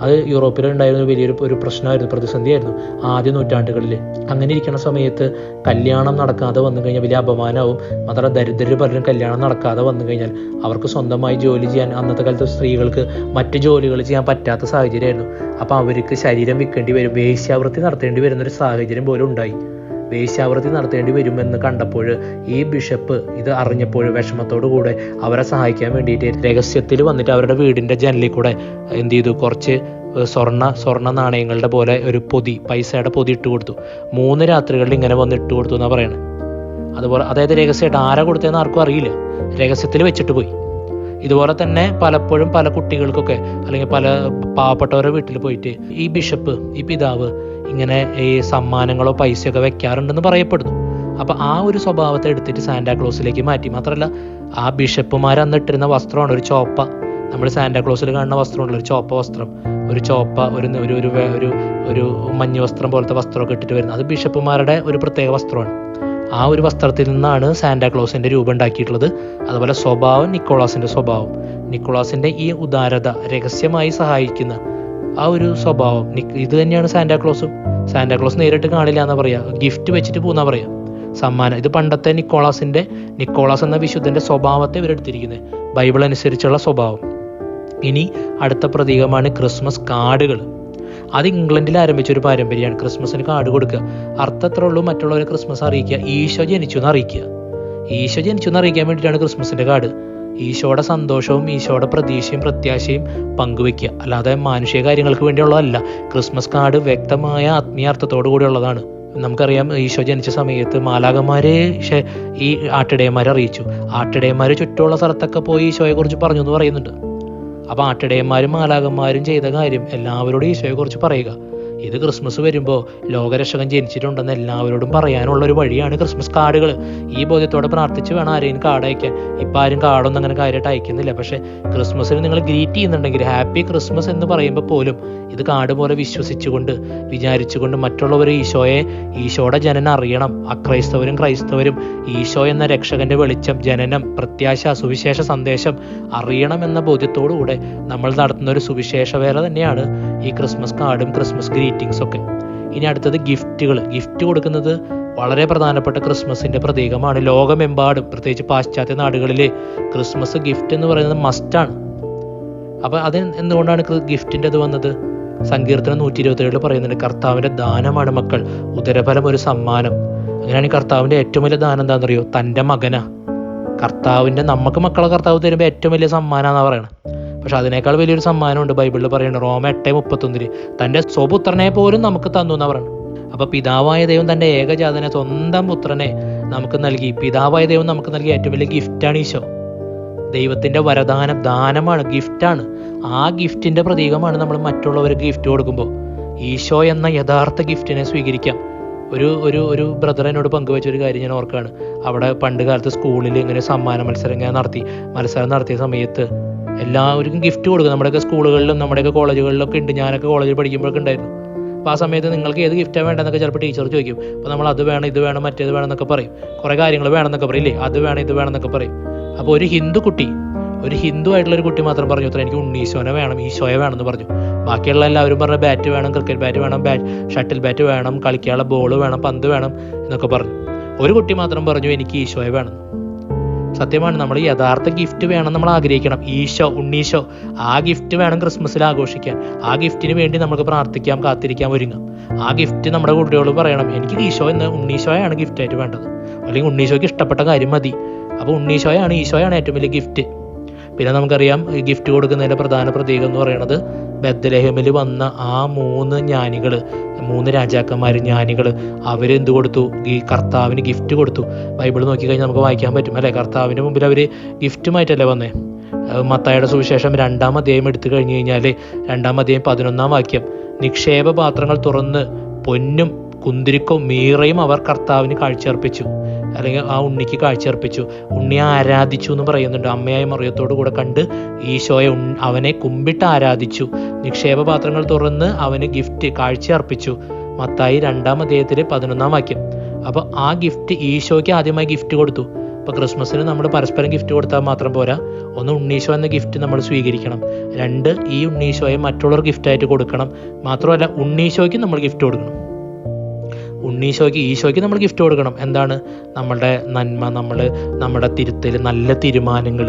അത് യൂറോപ്പിൽ ഉണ്ടായിരുന്ന വലിയൊരു പ്രശ്നമായിരുന്നു, പ്രതിസന്ധിയായിരുന്നു ആദ്യ നൂറ്റാണ്ടുകളിൽ. അങ്ങനെ ഇരിക്കുന്ന സമയത്ത് കല്യാണം നടക്കാതെ വന്നു കഴിഞ്ഞാൽ വലിയ അപമാനമാവും. മാത്രമല്ല, ദരിദ്രർ പലരും കല്യാണം നടക്കാതെ വന്നു കഴിഞ്ഞാൽ അവർക്ക് സ്വന്തമായി ജോലി ചെയ്യാൻ അന്നത്തെ കാലത്ത് സ്ത്രീകൾക്ക് മറ്റ് ജോലികൾ ചെയ്യാൻ പറ്റാത്ത സാഹചര്യമായിരുന്നു. അപ്പോൾ അവർക്ക് ശരീരം വിൽക്കേണ്ടി വരും, വേശ്യാവൃത്തി നടത്തേണ്ടി വരുന്നൊരു സാഹചര്യം പോലും ഉണ്ടായി. വേശ്യാവൃത്തി നടത്തേണ്ടി വരുമെന്ന് കണ്ടപ്പോൾ ഈ ബിഷപ്പ് ഇത് അറിഞ്ഞപ്പോൾ വിഷമത്തോടു കൂടെ അവരെ സഹായിക്കാൻ വേണ്ടിയിട്ട് രഹസ്യത്തിൽ വന്നിട്ട് അവരുടെ വീടിൻ്റെ ജനലിൽ കൂടെ എന്ത് ചെയ്തു? കുറച്ച് സ്വർണ്ണ നാണയങ്ങളുടെ പോലെ ഒരു പൊതി, പൈസയുടെ പൊതി ഇട്ട് കൊടുത്തു. 3 രാത്രികളിൽ ഇങ്ങനെ വന്ന് ഇട്ട് കൊടുത്തു എന്നാണ് പറയുന്നത്. അതുപോലെ അതായത് രഹസ്യമായിട്ട് ആരാ കൊടുത്തതെന്ന് ആർക്കും അറിയില്ല, രഹസ്യത്തിൽ വെച്ചിട്ട് പോയി. ഇതുപോലെ തന്നെ പലപ്പോഴും പല കുട്ടികൾക്കൊക്കെ അല്ലെങ്കിൽ പല പാവപ്പെട്ടവരുടെ വീട്ടിൽ പോയിട്ട് ഈ ബിഷപ്പ്, ഈ പിതാവ് ഇങ്ങനെ ഈ സമ്മാനങ്ങളോ പൈസയൊക്കെ വെക്കാറുണ്ടെന്ന് പറയപ്പെടുന്നു. അപ്പം ആ ഒരു സ്വഭാവത്തെ എടുത്തിട്ട് സാന്റാക്ലോസിലേക്ക് മാറ്റി. മാത്രമല്ല, ആ ബിഷപ്പുമാർ അന്ന് ഇട്ടിരുന്ന വസ്ത്രമാണ് ഒരു ചോപ്പ. നമ്മൾ സാന്റാക്ലോസിൽ കാണുന്ന വസ്ത്രമുള്ള ഒരു ചോപ്പ വസ്ത്രം, ഒരു മഞ്ഞ വസ്ത്രം പോലത്തെ വസ്ത്രമൊക്കെ ഇട്ടിട്ട് വരുന്നത്. അത് ബിഷപ്പുമാരുടെ ഒരു പ്രത്യേക വസ്ത്രമാണ്. ആ ഒരു വസ്ത്രത്തിൽ നിന്നാണ് സാന്റാക്ലോസിന്റെ രൂപം ഉണ്ടാക്കിയിട്ടുള്ളത്. അതുപോലെ സ്വഭാവം നിക്കോളാസിന്റെ സ്വഭാവം, നിക്കോളാസിന്റെ ഈ ഉദാരത, രഹസ്യമായി സഹായിക്കുന്ന ആ ഒരു സ്വഭാവം, ഇത് തന്നെയാണ് സാന്റാക്ലോസും. സാന്റാക്ലോസ് നേരിട്ട് കാണില്ല എന്നാ പറയാ, ഗിഫ്റ്റ് വെച്ചിട്ട് പോകുന്ന പറയാ, സമ്മാനം. ഇത് പണ്ടത്തെ നിക്കോളാസ് എന്ന വിശുദ്ധന്റെ സ്വഭാവത്തെ ഇവരെടുത്തിരിക്കുന്നത്, ബൈബിൾ അനുസരിച്ചുള്ള സ്വഭാവം. ഇനി അടുത്ത പ്രതീകമാണ് ക്രിസ്മസ് കാർഡുകൾ. അത് ഇംഗ്ലണ്ടിൽ ആരംഭിച്ച ഒരു പാരമ്പര്യമാണ്. ക്രിസ്മസിന് കാർഡ് കൊടുക്കുക. അർത്ഥം എത്ര ഉള്ളൂ? മറ്റുള്ളവരെ ക്രിസ്മസ് അറിയിക്കുക, ഈശോ ജനിച്ചു എന്ന് അറിയിക്കുക. ഈശോ ജനിച്ചു എന്ന് അറിയിക്കാൻ വേണ്ടിയിട്ടാണ് ക്രിസ്മസിന്റെ കാർഡ്. ഈശോയുടെ സന്തോഷവും ഈശോയുടെ പ്രതീക്ഷയും പ്രത്യാശയും പങ്കുവെക്കുക, അല്ലാതെ മാനുഷിക കാര്യങ്ങൾക്ക് വേണ്ടിയുള്ളതല്ല. ക്രിസ്മസ് കാർഡ് വ്യക്തമായ ആത്മീയാർത്ഥത്തോടു കൂടിയുള്ളതാണ്. നമുക്കറിയാം, ഈശോ ജനിച്ച സമയത്ത് മാലാഖമാരെ ഈ ആട്ടിടയന്മാരെ അറിയിച്ചു. ആട്ടിടയന്മാർ ചുറ്റുമുള്ള സ്ഥലത്തൊക്കെ പോയി ഈശോയെ കുറിച്ച് പറഞ്ഞു എന്ന് പറയുന്നുണ്ട്. അപ്പോൾ ആട്ടിടയന്മാരും മാലാഖന്മാരും ചെയ്ത കാര്യം എല്ലാവരോടും ഈശോയെ കുറിച്ച് പറയുക. ഇത് ക്രിസ്മസ് വരുമ്പോൾ ലോകരക്ഷകൻ ജനിച്ചിട്ടുണ്ടെന്ന് എല്ലാവരോടും പറയാനുള്ള ഒരു വഴിയാണ് ക്രിസ്മസ് കാർഡുകൾ. ഈ ബോധ്യത്തോടെ പ്രാർത്ഥിച്ച് വേണം ആരെയും കാർഡ് അയക്കാൻ. ഇപ്പം ആരും കാർഡൊന്നും അങ്ങനെ കാര്യമായിട്ട് അയക്കുന്നില്ല. പക്ഷേ ക്രിസ്മസിന് നിങ്ങൾ ഗ്രീറ്റ് ചെയ്യുന്നുണ്ടെങ്കിൽ, ഹാപ്പി ക്രിസ്മസ് എന്ന് പറയുമ്പോൾ പോലും ഇത് കാർഡ് പോലെ വിശ്വസിച്ചുകൊണ്ട് വിചാരിച്ചുകൊണ്ട് മറ്റുള്ളവർ ഈശോയുടെ ജനനം അറിയണം. അക്രൈസ്തവരും ക്രൈസ്തവരും ഈശോ എന്ന രക്ഷകന്റെ വെളിച്ചം, ജനനം, പ്രത്യാശ, സുവിശേഷ സന്ദേശം അറിയണം എന്ന ബോധ്യത്തോടുകൂടെ നമ്മൾ നടത്തുന്ന ഒരു സുവിശേഷ വേല തന്നെയാണ് ഈ ക്രിസ്മസ് കാർഡും ക്രിസ്മസ് ഗ്രീറ്റിംഗ്സ് ഒക്കെ. ഇനി അടുത്തത് ഗിഫ്റ്റുകൾ. ഗിഫ്റ്റ് കൊടുക്കുന്നത് വളരെ പ്രധാനപ്പെട്ട ക്രിസ്മസിന്റെ പ്രതീകമാണ്. ലോകമെമ്പാടും, പ്രത്യേകിച്ച് പാശ്ചാത്യ നാടുകളിൽ ക്രിസ്മസ് ഗിഫ്റ്റ് എന്ന് പറയുന്നത് മസ്റ്റാണ്. അപ്പൊ അത് എന്തുകൊണ്ടാണ് ഗിഫ്റ്റിൻ്റെ അത് വന്നത്? സങ്കീർത്തനം 127 പറയുന്നുണ്ട്, കർത്താവിന്റെ ദാനമാണ് മക്കൾ, ഉദരഫലം ഒരു സമ്മാനം. അങ്ങനെയാണെങ്കിൽ കർത്താവിൻ്റെ ഏറ്റവും വലിയ ദാനം എന്താണെന്നറിയോ? തൻ്റെ മകനാ. നമുക്ക് മക്കളെ കർത്താവ് തരുമ്പോൾ ഏറ്റവും വലിയ സമ്മാനമാണെന്നാണ് പറയണത്. പക്ഷെ അതിനേക്കാൾ വലിയൊരു സമ്മാനമുണ്ട് ബൈബിളിൽ പറയുന്നത്. റോമ 8:31 തൻ്റെ സ്വപുത്രനെ പോലും നമുക്ക് തന്നു എന്നാണ് പറയുന്നത്. അപ്പോൾ പിതാവായ ദൈവം തൻ്റെ ഏകജാതനെ, സ്വന്തം പുത്രനെ നമുക്ക് നൽകി. പിതാവായ ദൈവം നമുക്ക് നൽകിയ ഏറ്റവും വലിയ ഗിഫ്റ്റാണ് ഈശോ. ദൈവത്തിൻ്റെ ദാനമാണ്, ഗിഫ്റ്റാണ്. ആ ഗിഫ്റ്റിൻ്റെ പ്രതീകമാണ് നമ്മൾ മറ്റുള്ളവർക്ക് ഗിഫ്റ്റ് കൊടുക്കുമ്പോൾ ഈശോ എന്ന യഥാർത്ഥ ഗിഫ്റ്റിനെ സ്വീകരിക്കാം. ഒരു ബ്രദർ എന്നോട് പങ്കുവെച്ച ഒരു കാര്യം ഞാൻ ഓർക്കുകയാണ്. അവിടെ പണ്ട് കാലത്ത് സ്കൂളിൽ ഇങ്ങനെ സമ്മാന മത്സരം നടത്തിയ സമയത്ത് എല്ലാവർക്കും ഗിഫ്റ്റ് കൊടുക്കും. നമ്മുടെയൊക്കെ സ്കൂളുകളിലും നമ്മുടെയൊക്കെ കോളേജുകളിലൊക്കെ ഉണ്ട്. ഞാനൊക്കെ കോളേജിൽ പഠിക്കുമ്പോഴൊക്കെ ഉണ്ടായിരുന്നു. അപ്പോൾ ആ സമയത്ത് നിങ്ങൾക്ക് ഏത് ഗിഫ്റ്റാണ് വേണ്ടതെന്നൊക്കെ ചിലപ്പോൾ ടീച്ചർ ചോദിക്കും. അപ്പോൾ നമ്മൾ അത് വേണം, ഇത് വേണം, മറ്റേത് വേണം എന്നൊക്കെ പറയും. കുറേ കാര്യങ്ങൾ വേണമെന്നൊക്കെ പറയില്ലേ, അത് വേണം, ഇത് വേണം എന്നൊക്കെ പറയും. അപ്പോൾ ഒരു ഹിന്ദു ആയിട്ടുള്ളൊരു കുട്ടി മാത്രം പറഞ്ഞു, എനിക്ക് ഉണ്ണീശോനെ വേണം, ഈശോയെ വേണമെന്ന് പറഞ്ഞു. ബാക്കിയുള്ള എല്ലാവരും പറഞ്ഞ ബാറ്റ് വേണം, ക്രിക്കറ്റ് ബാറ്റ് വേണം, ഷട്ടിൽ ബാറ്റ് വേണം, കളിക്കാനുള്ള ബോൾ വേണം, പന്ത് വേണം എന്നൊക്കെ പറഞ്ഞു. ഒരു കുട്ടി മാത്രം പറഞ്ഞു എനിക്ക് ഈശോയെ വേണം. സത്യമാണ്, നമ്മൾ യഥാർത്ഥ ഗിഫ്റ്റ് വേണം നമ്മൾ ആഗ്രഹിക്കണം. ഉണ്ണീശോ ആ ഗിഫ്റ്റ് വേണം ക്രിസ്മസിൽ ആഘോഷിക്കാൻ. ആ ഗിഫ്റ്റിന് വേണ്ടി നമുക്ക് പ്രാർത്ഥിക്കാം, കാത്തിരിക്കാം, ഒരുങ്ങാം. ആ ഗിഫ്റ്റ് നമ്മുടെ കുട്ടികളോട് പറയണം, എനിക്ക് ഉണ്ണീശോയാണ് ഗിഫ്റ്റായിട്ട് വേണ്ടത്, അല്ലെങ്കിൽ ഉണ്ണീശോയ്ക്ക് ഇഷ്ടപ്പെട്ട കാര്യം മതി. അപ്പോൾ ഈശോയാണ് ഏറ്റവും വലിയ ഗിഫ്റ്റ്. പിന്നെ നമുക്കറിയാം ഗിഫ്റ്റ് കൊടുക്കുന്നതിൻ്റെ പ്രധാന പ്രതീകം എന്ന് പറയുന്നത് ബെത്ലഹേമിൽ വന്ന ആ 3 രാജാക്കന്മാർ, ജ്ഞാനികൾ, അവരെന്ത് കൊടുത്തു? ഈ കർത്താവിന് ഗിഫ്റ്റ് കൊടുത്തു. ബൈബിൾ നോക്കിക്കഴിഞ്ഞാൽ നമുക്ക് വായിക്കാൻ പറ്റും അല്ലേ? കർത്താവിൻ്റെ മുമ്പിൽ അവർ ഗിഫ്റ്റുമായിട്ടല്ലേ വന്നേ. മത്തായിയുടെ സുവിശേഷം 2-ാം അധ്യായം എടുത്തു കഴിഞ്ഞ് കഴിഞ്ഞാൽ 2-ാം അധ്യായം 11-ാം വാക്യം, നിക്ഷേപ പാത്രങ്ങൾ തുറന്ന് പൊന്നും കുന്തിരിക്കവും മീറയും അവർ കർത്താവിന് കാഴ്ചയർപ്പിച്ചു, അല്ലെങ്കിൽ ആ ഉണ്ണിക്ക് കാഴ്ചയർപ്പിച്ചു. ഉണ്ണിയെ ആരാധിച്ചു എന്ന് പറയുന്നുണ്ട്. അമ്മയായ മറിയത്തോടു കൂടെ കണ്ട് ഈശോയെ അവനെ കുമ്പിട്ട് ആരാധിച്ചു. നിക്ഷേപ പാത്രങ്ങൾ തുറന്ന് അവന് ഗിഫ്റ്റ് കാഴ്ചയർപ്പിച്ചു. മത്തായി 2-ാം അധ്യായത്തിലെ 11-ാം വാക്യം. അപ്പോൾ ആ ഗിഫ്റ്റ് ഈശോയ്ക്ക് ആദ്യമായി ഗിഫ്റ്റ് കൊടുത്തു. അപ്പോൾ ക്രിസ്മസിന് നമ്മൾ പരസ്പരം ഗിഫ്റ്റ് കൊടുത്താൽ മാത്രം പോരാ. ഒന്ന്, ഉണ്ണീശോ എന്ന ഗിഫ്റ്റ് നമ്മൾ സ്വീകരിക്കണം. 2, ഈ ഉണ്ണീശോയെ മറ്റുള്ളവർ ഗിഫ്റ്റായിട്ട് കൊടുക്കണം. മാത്രമല്ല ഉണ്ണീശോയ്ക്ക് നമ്മൾ ഗിഫ്റ്റ് കൊടുക്കണം. ഈശോയ്ക്ക് നമ്മൾ ഗിഫ്റ്റ് കൊടുക്കണം. എന്താണ്? നമ്മളുടെ നന്മ, നമ്മുടെ തിരുത്തൽ, നല്ല തീരുമാനങ്ങൾ,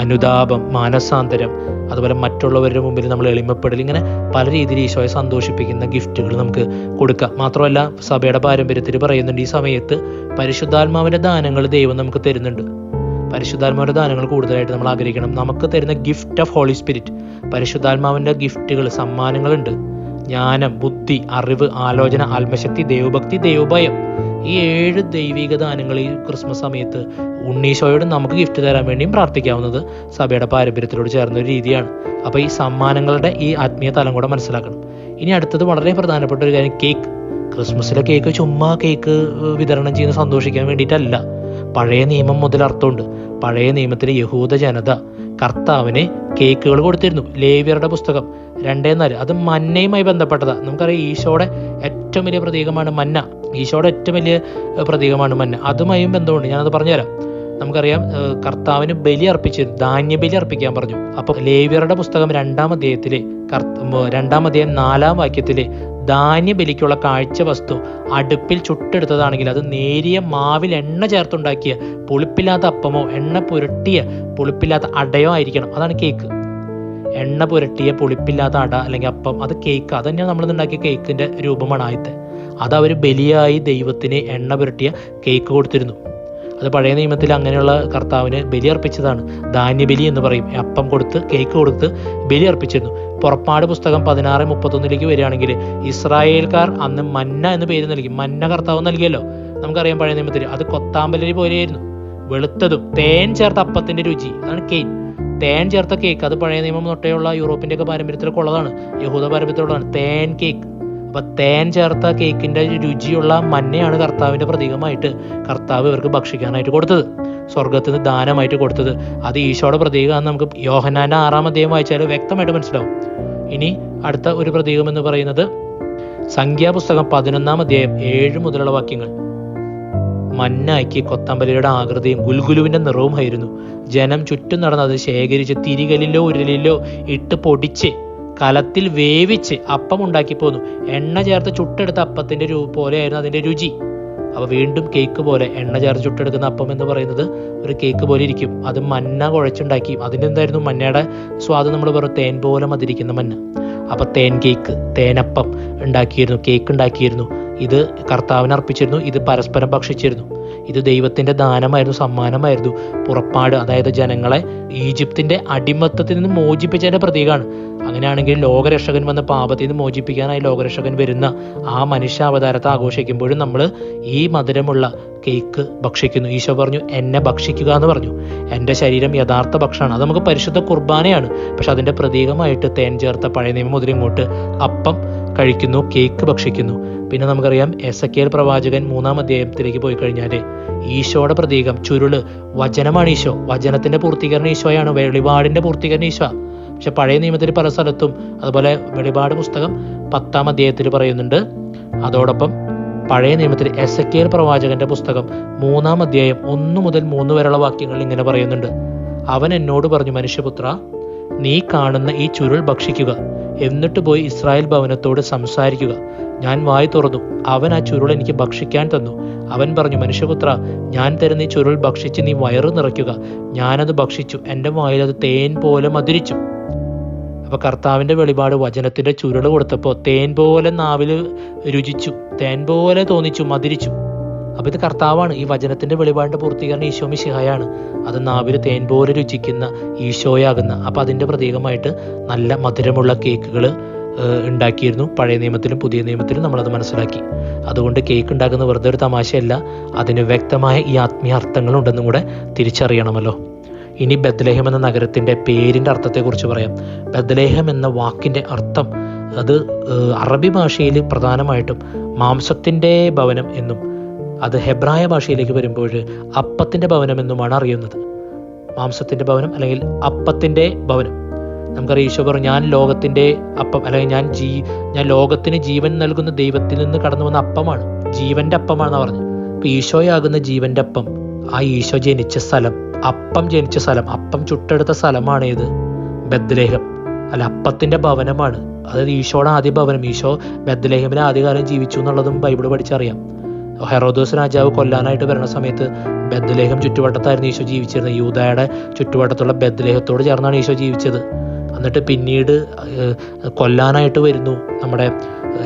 അനുതാപം, മാനസാന്തരം, അതുപോലെ മറ്റുള്ളവരുടെ മുമ്പിൽ നമ്മൾ എളിമപ്പെടൽ, ഇങ്ങനെ പല രീതിയിൽ ഈശോയെ സന്തോഷിപ്പിക്കുന്ന ഗിഫ്റ്റുകൾ നമുക്ക് കൊടുക്കാം. മാത്രമല്ല സഭയുടെ പാരമ്പര്യത്തിൽ പറയുന്നുണ്ട്, ഈ സമയത്ത് പരിശുദ്ധാത്മാവിൻ്റെ ദാനങ്ങൾ ദൈവം നമുക്ക് തരുന്നുണ്ട്. പരിശുദ്ധാത്മാവിൻ്റെ ദാനങ്ങൾ കൂടുതലായിട്ട് നമ്മൾ ആഗ്രഹിക്കണം. നമുക്ക് തരുന്ന ഗിഫ്റ്റ് ഓഫ് ഹോളി സ്പിരിറ്റ്, പരിശുദ്ധാത്മാവിൻ്റെ ഗിഫ്റ്റുകൾ, സമ്മാനങ്ങളുണ്ട്. ജ്ഞാനം, ബുദ്ധി, അറിവ്, ആലോചന, ആത്മശക്തി, ദൈവഭക്തി, ദൈവഭയം, ഈ 7 ദൈവിക ദാനങ്ങൾ ഈ ക്രിസ്മസ് സമയത്ത് ഉണ്ണീശോയോട് നമുക്ക് ഗിഫ്റ്റ് തരാൻ വേണ്ടിയും പ്രാർത്ഥിക്കാവുന്നത് സഭയുടെ പാരമ്പര്യത്തിലോട് ചേർന്ന ഒരു രീതിയാണ്. അപ്പോൾ ഈ സമ്മാനങ്ങളുടെ ഈ ആത്മീയ തലം കൂടെ മനസ്സിലാക്കണം. ഇനി അടുത്തത് വളരെ പ്രധാനപ്പെട്ട ഒരു കാര്യം, കേക്ക്. ക്രിസ്മസിലെ കേക്ക് ചുമ്മാ കേക്ക് വിതരണം ചെയ്യുന്ന സന്തോഷിക്കാൻ വേണ്ടിയിട്ടല്ല. പഴയ നിയമം മുതൽ അർത്ഥമുണ്ട്. പഴയ നിയമത്തിലെ യഹൂദ ജനത കർത്താവിന് കേക്കുകൾ കൊടുത്തിരുന്നു. ലേവ്യരുടെ പുസ്തകം 2:4 അത് മന്നയുമായി ബന്ധപ്പെട്ടതാണ്. നമുക്കറിയാം ഈശോയുടെ ഏറ്റവും വലിയ പ്രതീകമാണ് മന്ന. അതുമായും ബന്ധമുണ്ട്. ഞാനത് പറഞ്ഞുതരാം. നമുക്കറിയാം കർത്താവിന് ബലി അർപ്പിച്ചിരുന്നു, ധാന്യബലി അർപ്പിക്കാൻ പറഞ്ഞു. അപ്പോൾ ലേവ്യരുടെ പുസ്തകം 2-ാം അധ്യായത്തിലെ 2-ാം അധ്യായം 4-ാം വാക്യത്തിലെ ധാന്യബലിക്കുള്ള കാഴ്ച വസ്തു അടുപ്പിൽ ചുട്ടെടുത്തതാണെങ്കിൽ അത് നേരിയ മാവിൽ എണ്ണ ചേർത്തുണ്ടാക്കിയ പുളിപ്പില്ലാത്ത അപ്പമോ എണ്ണ പുരട്ടിയ പുളിപ്പില്ലാത്ത അടയോ ആയിരിക്കണം. അതാണ് കേക്ക്. എണ്ണ പുരട്ടിയ പുളിപ്പില്ലാത്ത അട അല്ലെങ്കിൽ അപ്പം, അത് കേക്ക്. അത് തന്നെയാണ് നമ്മളിന്നുണ്ടാക്കിയ കേക്കിൻ്റെ രൂപമാണ് ആദ്യത്തെ. അത് അവർ ബലിയായി ദൈവത്തിന് എണ്ണ പുരട്ടിയ കേക്ക് കൊടുത്തിരുന്നു. അത് പഴയ നിയമത്തിൽ അങ്ങനെയുള്ള കർത്താവിന് ബലി അർപ്പിച്ചതാണ്. ധാന്യബലി എന്ന് പറയും. അപ്പം കൊടുത്ത് കേക്ക് കൊടുത്ത് ബലി അർപ്പിച്ചിരുന്നു. പുറപ്പാട് പുസ്തകം 16:31 വരികയാണെങ്കിൽ ഇസ്രായേൽക്കാർ അന്ന് മന്ന എന്ന് പേര് നൽകി. മന്ന കർത്താവ് നൽകിയല്ലോ, നമുക്കറിയാം പഴയ നിയമത്തിൽ. അത് കൊത്താമ്പലരി പോലെയായിരുന്നു, വെളുത്തതും തേൻ ചേർത്ത അപ്പത്തിന്റെ രുചി. അതാണ് കേക്ക്, തേൻ ചേർത്ത കേക്ക്. അത് പഴയ നിയമം തൊട്ടേയുള്ള യൂറോപ്പിന്റെ ഒക്കെ പാരമ്പര്യത്തിലൊക്കെ ഉള്ളതാണ്, യഹൂദ പാരമ്പര്യത്തിലുള്ളതാണ് തേൻ കേക്ക്. അപ്പൊ തേൻ ചേർത്ത കേക്കിന്റെ രുചിയുള്ള മന്നയാണ് കർത്താവിന്റെ പ്രതീകമായിട്ട് കർത്താവ് ഇവർക്ക് ഭക്ഷിക്കാനായിട്ട് കൊടുത്തത്, സ്വർഗത്തിന് ദാനമായിട്ട് കൊടുത്തത്. അത് ഈശോയുടെ പ്രതീകമാണെന്ന് നമുക്ക് യോഹന്നാന്റെ 6-ാം അധ്യായം വായിച്ചാൽ വ്യക്തമായിട്ട് മനസ്സിലാവും. ഇനി അടുത്ത ഒരു പ്രതീകം എന്ന് പറയുന്നത് സംഖ്യാപുസ്തകം 11-ാം അധ്യായം 7 മുതലുള്ള വാക്യങ്ങൾ. മന്നായ്ക്ക് കൊത്തമ്പലിയുടെ ആകൃതിയും ഗുൽഗുലുവിന്റെ നിറവുമായിരുന്നു. ജനം ചുറ്റും നടന്ന് അത് ശേഖരിച്ച് തിരികലിലോ ഉരുളിലോ ഇട്ട് പൊടിച്ച് കലത്തിൽ വേവിച്ച് അപ്പം ഉണ്ടാക്കി പോന്നു. എണ്ണ ചേർത്ത് ചുട്ടെടുത്ത അപ്പത്തിന്റെ പോലെയായിരുന്നു അതിന്റെ രുചി. അപ്പോൾ വീണ്ടും കേക്ക് പോലെ എണ്ണ ചേർത്ത് ചുട്ടെടുക്കുന്ന അപ്പം എന്ന് പറയുന്നത് ഒരു കേക്ക് പോലെ ഇരിക്കും. അത് മന്ന കുഴച്ചുണ്ടാക്കി. അതിനെന്തായിരുന്നു മന്നയുടെ സ്വാദ്? നമ്മൾ പറയും തേൻ പോലെ മതിരിക്കുന്ന മന്ന. അപ്പം തേൻ കേക്ക്, തേനപ്പം ഉണ്ടാക്കിയിരുന്നു, കേക്ക് ഉണ്ടാക്കിയിരുന്നു. ഇത് കർത്താവിന് അർപ്പിച്ചിരുന്നു, ഇത് പരസ്പരം ഭക്ഷിച്ചിരുന്നു. ഇത് ദൈവത്തിൻ്റെ ദാനമായിരുന്നു, സമ്മാനമായിരുന്നു. പുറപ്പാട്, അതായത് ജനങ്ങളെ ഈജിപ്തിൻ്റെ അടിമത്തത്തിൽ നിന്ന് മോചിപ്പിച്ചതിൻ്റെ പ്രതീകമാണ്. അങ്ങനെയാണെങ്കിൽ ലോകരക്ഷകൻ വന്ന പാപത്തിൽ നിന്ന് മോചിപ്പിക്കാനായി ലോകരക്ഷകൻ വരുന്ന ആ മനുഷ്യാവതാരത്തെ ആഘോഷിക്കുമ്പോഴും നമ്മൾ ഈ മധുരമുള്ള കേക്ക് ഭക്ഷിക്കുന്നു. ഈശോ പറഞ്ഞു, എന്നെ ഭക്ഷിക്കുക എന്ന് പറഞ്ഞു. എൻ്റെ ശരീരം യഥാർത്ഥ ഭക്ഷണമാണ്. അത് നമുക്ക് പരിശുദ്ധ കുർബാനയാണ്. പക്ഷെ അതിൻ്റെ പ്രതീകമായിട്ട് തേൻ ചേർത്ത പഴയ നിയമം മുതൽ ഇങ്ങോട്ട് അപ്പം കഴിക്കുന്നു, കേക്ക് ഭക്ഷിക്കുന്നു. പിന്നെ നമുക്കറിയാം എസെക്കിയേൽ പ്രവാചകൻ 3-ാം അധ്യായത്തിലേക്ക് പോയി കഴിഞ്ഞാൽ ഈശോയുടെ പ്രതീകം ചുരുള് വചനമാണ്. ഈശോ, വചനത്തിൻ്റെ പൂർത്തീകരണം ഈശോയാണ്, വെളിപാടിൻ്റെ പൂർത്തീകരണം ഈശോ. പക്ഷെ പഴയ നിയമത്തിൽ പല സ്ഥലത്തും, അതുപോലെ വെളിപാട് പുസ്തകം 10-ാം അധ്യായത്തിൽ പറയുന്നുണ്ട്. അതോടൊപ്പം പഴയ നിയമത്തിൽ എസെക്കിയേൽ പ്രവാചകന്റെ പുസ്തകം 3-ാം അധ്യായം 1 മുതൽ 3 വരെയുള്ള വാക്യങ്ങളിൽ ഇങ്ങനെ പറയുന്നുണ്ട്. അവൻ എന്നോട് പറഞ്ഞു, മനുഷ്യപുത്ര, നീ കാണുന്ന ഈ ചുരുൾ ഭക്ഷിക്കുക, എന്നിട്ട് പോയി ഇസ്രായേൽ ഭവനത്തോട് സംസാരിക്കുക. ഞാൻ വായി തുറന്നു, അവൻ ആ ചുരുൾ എനിക്ക് ഭക്ഷിക്കാൻ തന്നു. അവൻ പറഞ്ഞു, മനുഷ്യപുത്ര, ഞാൻ തരുന്ന ഈ ചുരുൾ ഭക്ഷിച്ച് നീ വയറ് നിറയ്ക്കുക. ഞാനത് ഭക്ഷിച്ചു, എൻ്റെ വായിൽ അത് തേൻ പോലെ മധുരിച്ചു. അപ്പൊ കർത്താവിന്റെ വെളിപാട് വചനത്തിന്റെ ചുരുൾ കൊടുത്തപ്പോൾ തേൻ പോലെ നാവിൽ രുചിച്ചു, തേൻ പോലെ തോന്നിച്ചു, മധുരിച്ചു. അപ്പൊ ഇത് കർത്താവാണ്. ഈ വചനത്തിന്റെ വെളിപാടിന്റെ പൂർത്തീകരണം ഈശോ മിശിഹായാണ്. അത് നാവിൽ തേൻ പോലെ രുചിക്കുന്ന ഈശോയാകുന്ന. അപ്പൊ അതിന്റെ പ്രതീകമായിട്ട് നല്ല മധുരമുള്ള കേക്കുകൾ ഉണ്ടാക്കിയിരുന്നു. പഴയ നിയമത്തിലും പുതിയ നിയമത്തിലും നമ്മളത് മനസ്സിലാക്കി. അതുകൊണ്ട് കേക്ക് ഉണ്ടാക്കുന്ന വെറുതെ ഒരു തമാശയല്ല, അതിന് വ്യക്തമായ ഈ ആത്മീയ അർത്ഥങ്ങളുണ്ടെന്നും കൂടെ തിരിച്ചറിയണമല്ലോ. ഇനി ബെത്ലഹേം എന്ന നഗരത്തിൻ്റെ പേരിൻ്റെ അർത്ഥത്തെക്കുറിച്ച് പറയാം. ബെത്ലഹേം എന്ന വാക്കിൻ്റെ അർത്ഥം അത് അറബി ഭാഷയിൽ പ്രധാനമായിട്ടും മാംസത്തിൻ്റെ ഭവനം എന്നും, അത് ഹെബ്രായ ഭാഷയിലേക്ക് വരുമ്പോൾ അപ്പത്തിൻ്റെ ഭവനം എന്നുമാണ് അറിയുന്നത്. മാംസത്തിൻ്റെ ഭവനം അല്ലെങ്കിൽ അപ്പത്തിൻ്റെ ഭവനം. നമുക്കറിയാം ഈശോ പറഞ്ഞു, ഞാൻ ലോകത്തിൻ്റെ അപ്പം, അല്ലെങ്കിൽ ഞാൻ ലോകത്തിന് ജീവൻ നൽകുന്ന ദൈവത്തിൽ നിന്ന് കടന്നു വന്ന അപ്പമാണ്, ജീവൻ്റെ അപ്പമാണെന്നാണ് പറഞ്ഞത്. അപ്പം ഈശോയാകുന്ന ജീവൻ്റെ അപ്പം, ആ ഈശോ ജനിച്ച സ്ഥലം, അപ്പം ജനിച്ച സ്ഥലം, അപ്പം ചുട്ടെടുത്ത സ്ഥലമാണ് ഇത് ബെത്ലഹേം. അല്ല, അപ്പത്തിൻ്റെ ഭവനമാണ്. അതായത് ഈശോയുടെ ആദ്യ ഭവനം. ഈശോ ബെത്ലഹേമിൽ ആദ്യകാലം ജീവിച്ചു എന്നുള്ളതും ബൈബിൾ പഠിച്ചറിയാം. ഹെറോദോസ് രാജാവ് കൊല്ലാനായിട്ട് വരുന്ന സമയത്ത് ബെത്ലഹേം ചുറ്റുവട്ടത്തായിരുന്നു ഈശോ ജീവിച്ചിരുന്നത്. യൂദായുടെ ചുറ്റുവട്ടത്തുള്ള ബെത്ലഹേത്തോട് ചേർന്നാണ് ഈശോ ജീവിച്ചത്. എന്നിട്ട് പിന്നീട് കൊല്ലാനായിട്ട് വരുന്നു. നമ്മുടെ